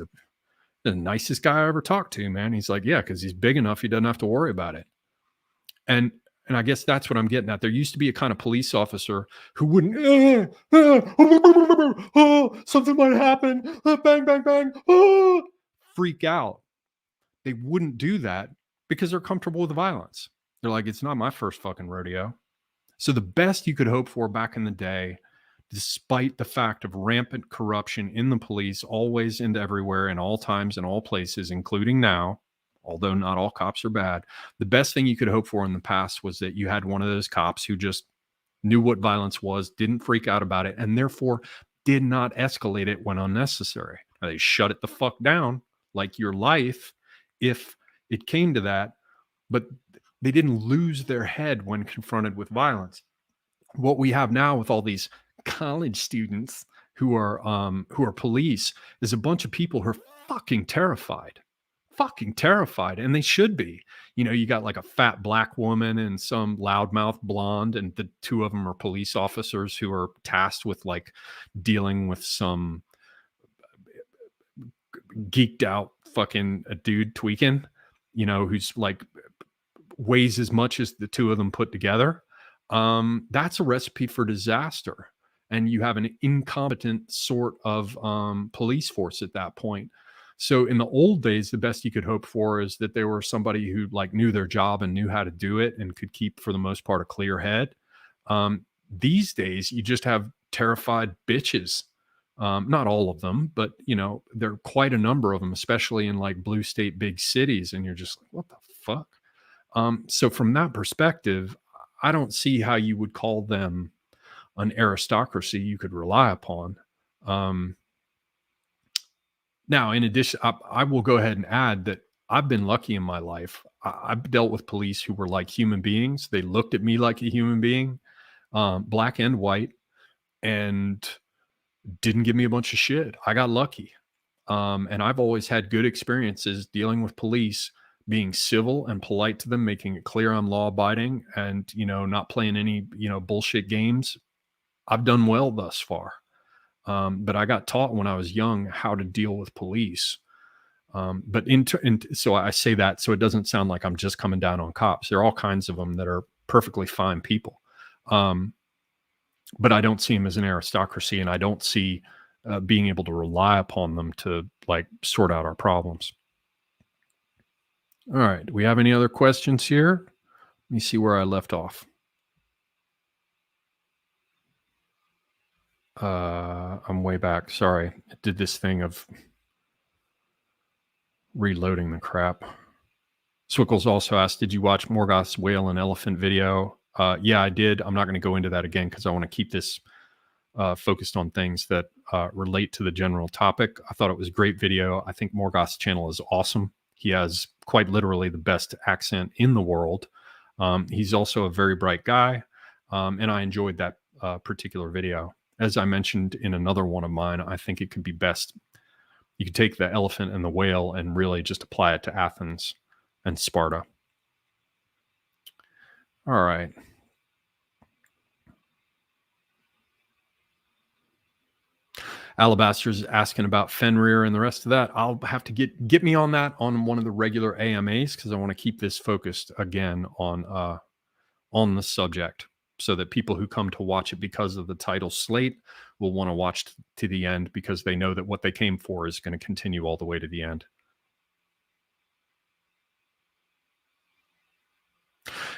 A: the nicest guy I ever talked to, man. He's like, yeah, because he's big enough. He doesn't have to worry about it. And I guess that's what I'm getting at. There used to be a kind of police officer who wouldn't, something might happen, bang, bang, bang, freak out. They wouldn't do that because they're comfortable with the violence. They're like, it's not my first fucking rodeo. So the best you could hope for back in the day, despite the fact of rampant corruption in the police, always and everywhere, in all times and all places, including now, although not all cops are bad, the best thing you could hope for in the past was that you had one of those cops who just knew what violence was, didn't freak out about it, and therefore did not escalate it when unnecessary. Now, they shut it the fuck down, like your life, if it came to that, but they didn't lose their head when confronted with violence. What we have now with all these college students who are police is a bunch of people who are fucking terrified, and they should be. You got like a fat black woman and some loudmouth blonde, and the two of them are police officers who are tasked with like dealing with some geeked out fucking a dude tweaking, who's like weighs as much as the two of them put together. That's a recipe for disaster. And you have an incompetent sort of police force at that point. So in the old days, the best you could hope for is that they were somebody who like knew their job and knew how to do it and could keep, for the most part, a clear head. These days, you just have terrified bitches. Not all of them, but there are quite a number of them, especially in like blue state big cities. And you're just like, what the fuck? So from that perspective, I don't see how you would call them an aristocracy you could rely upon. Now, in addition, I will go ahead and add that I've been lucky in my life. I've dealt with police who were like human beings. They looked at me like a human being, black and white, and didn't give me a bunch of shit. I got lucky. And I've always had good experiences dealing with police, being civil and polite to them, making it clear I'm law abiding and, not playing any, bullshit games. I've done well thus far. But I got taught when I was young how to deal with police. But so I say that so it doesn't sound like I'm just coming down on cops. There are all kinds of them that are perfectly fine people. But I don't see them as an aristocracy, and I don't see being able to rely upon them to like sort out our problems. All right. Do we have any other questions here? Let me see where I left off. I'm way back. Sorry. It did this thing of reloading the crap. Swickles also asked, did you watch Morgoth's whale and elephant video? Yeah, I did. I'm not going to go into that again because I want to keep this focused on things that relate to the general topic. I thought it was a great video. I think Morgoth's channel is awesome. He has quite literally the best accent in the world. He's also a very bright guy. And I enjoyed that particular video. As I mentioned in another one of mine, I think it could be best. You could take the elephant and the whale and really just apply it to Athens and Sparta. All right. Alabaster's asking about Fenrir and the rest of that. I'll have to get me on that on one of the regular AMAs because I want to keep this focused again on the subject so that people who come to watch it because of the title slate will want to watch to the end because they know that what they came for is going to continue all the way to the end.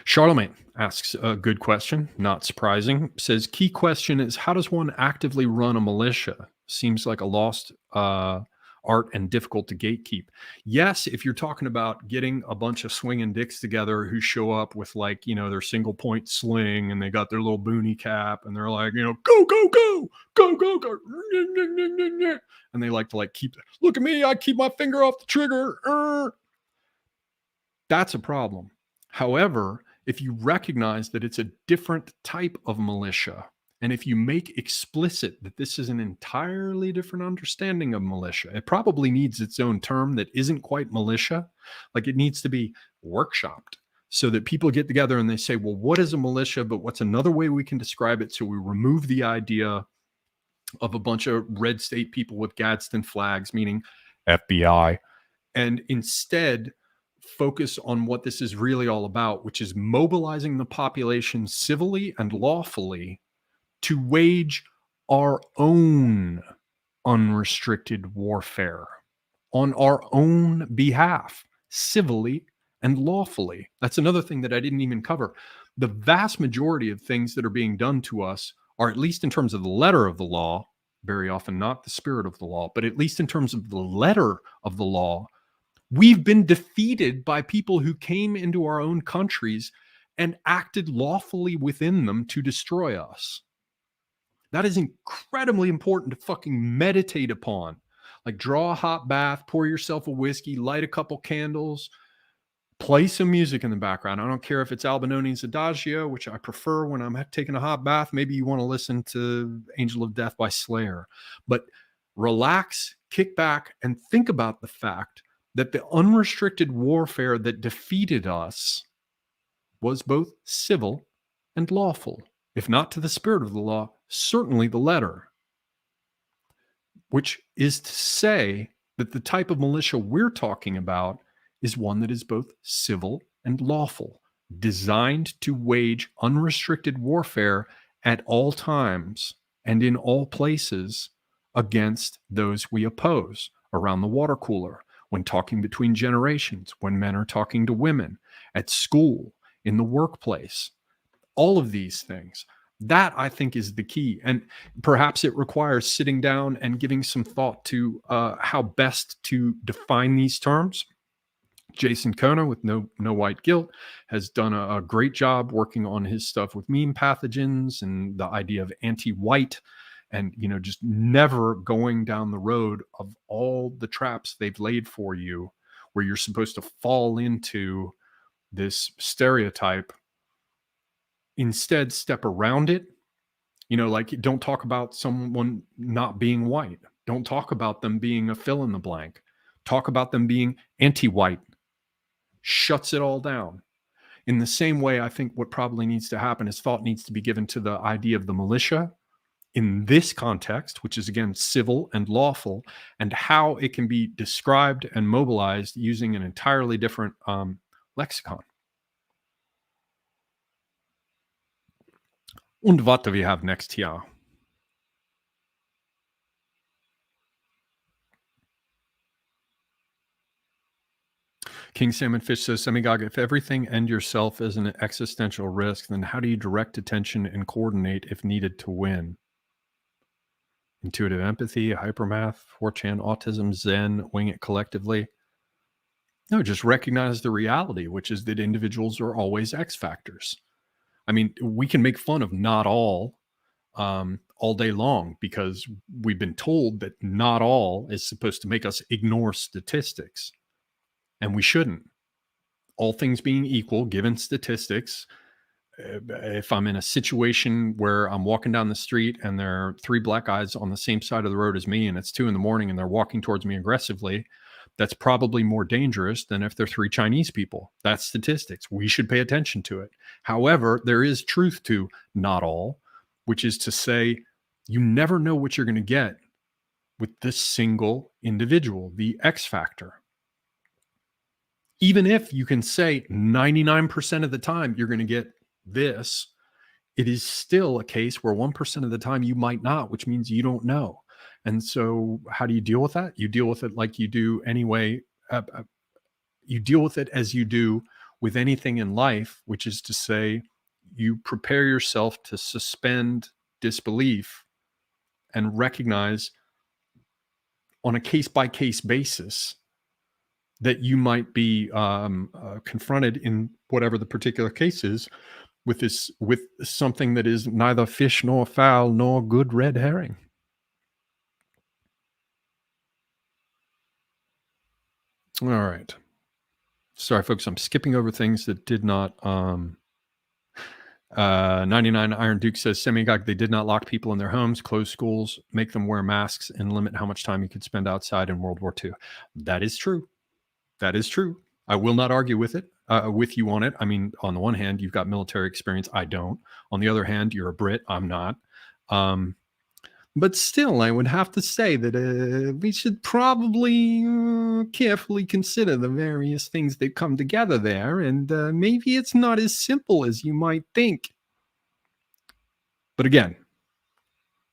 A: Charlemagne asks a good question, not surprising. Says, key question is, how does one actively run a militia? Seems like a lost art and difficult to gatekeep. Yes, if you're talking about getting a bunch of swinging dicks together who show up with like, their single point sling and they got their little boonie cap and they're like, go, go, go, go, go, go. And they like to look at me, I keep my finger off the trigger. That's a problem. However, if you recognize that it's a different type of militia, and if you make explicit that this is an entirely different understanding of militia, it probably needs its own term that isn't quite militia. Like it needs to be workshopped so that people get together and they say, well, what is a militia? But what's another way we can describe it? So we remove the idea of a bunch of red state people with Gadsden flags, meaning FBI, and instead focus on what this is really all about, which is mobilizing the population civilly and lawfully to wage our own unrestricted warfare on our own behalf, civilly and lawfully. That's another thing that I didn't even cover. The vast majority of things that are being done to us are, at least in terms of the letter of the law, very often not the spirit of the law, but at least in terms of the letter of the law, we've been defeated by people who came into our own countries and acted lawfully within them to destroy us. That is incredibly important to fucking meditate upon. Like draw a hot bath, pour yourself a whiskey, light a couple candles, play some music in the background. I don't care if it's Albinoni's Adagio, which I prefer when I'm taking a hot bath. Maybe you want to listen to Angel of Death by Slayer. But relax, kick back, and think about the fact that the unrestricted warfare that defeated us was both civil and lawful. If not to the spirit of the law, certainly the letter. Which is to say that the type of militia we're talking about is one that is both civil and lawful, designed to wage unrestricted warfare at all times and in all places against those we oppose. around the water cooler, when talking between generations, when men are talking to women, at school, in the workplace, all of these things. That, I think, is the key. And perhaps it requires sitting down and giving some thought to how best to define these terms. Jason Kona with No White Guilt has done a great job working on his stuff with meme pathogens and the idea of anti-white, and just never going down the road of all the traps they've laid for you, where you're supposed to fall into this stereotype. Instead, step around it. Like, don't talk about someone not being white. Don't talk about them being a fill in the blank. Talk about them being anti-white. Shuts it all down. In the same way, I think what probably needs to happen is thought needs to be given to the idea of the militia in this context, which is, again, civil and lawful, and how it can be described and mobilized using an entirely different lexicon. Und what do we have next here? King Salmon Fish says, Semigog, if everything and yourself is an existential risk, then how do you direct attention and coordinate if needed to win? Intuitive empathy, hypermath, 4chan, autism, Zen, wing it collectively. No, just recognize the reality, which is that individuals are always X factors. I mean, we can make fun of not all day long, because we've been told that not all is supposed to make us ignore statistics. And we shouldn't. All things being equal, given statistics, if I'm in a situation where I'm walking down the street and there are 3 black guys on the same side of the road as me, and it's 2 a.m. and they're walking towards me aggressively, that's probably more dangerous than if they're 3 Chinese people. That's statistics. We should pay attention to it. However, there is truth to not all, which is to say, you never know what you're going to get with this single individual, the X factor. Even if you can say 99% of the time you're going to get this, it is still a case where 1% of the time you might not, which means you don't know. And so how do you deal with that? You deal with it like you do anyway. You deal with it as you do with anything in life, which is to say, you prepare yourself to suspend disbelief and recognize on a case-by-case basis that you might be confronted in whatever the particular case is with something that is neither fish nor fowl nor good red herring. All right. Sorry, folks, I'm skipping over things that did not. 99 Iron Duke says, Semigog, they did not lock people in their homes, close schools, make them wear masks, and limit how much time you could spend outside in World War II. That is true. That is true. I will not argue with you on it. I mean, on the one hand, you've got military experience. I don't. On the other hand, you're a Brit. I'm not. But still, I would have to say that we should probably carefully consider the various things that come together there. And maybe it's not as simple as you might think. But again,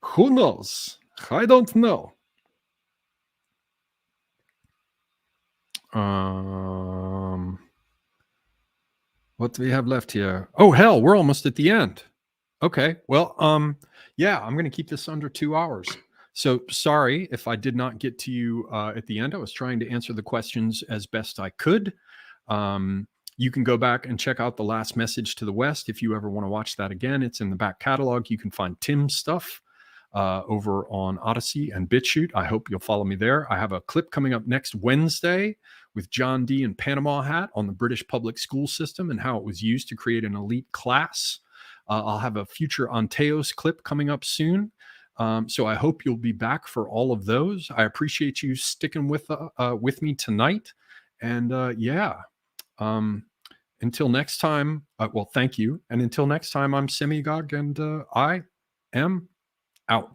A: who knows? I don't know. What do we have left here? Oh, hell, we're almost at the end. Okay, well, yeah, I'm going to keep this under 2 hours. So sorry if I did not get to you at the end. I was trying to answer the questions as best I could. You can go back and check out The Last Message to the West if you ever want to watch that again. It's in the back catalog. You can find Tim's stuff over on Odyssey and BitChute. I hope you'll follow me there. I have a clip coming up next Wednesday with John D. in Panama Hat on the British public school system and how it was used to create an elite class. I'll have a future Anteos clip coming up soon. So I hope you'll be back for all of those. I appreciate you sticking with me tonight. And until next time, well, thank you. And until next time, I'm Semigog, and I am out.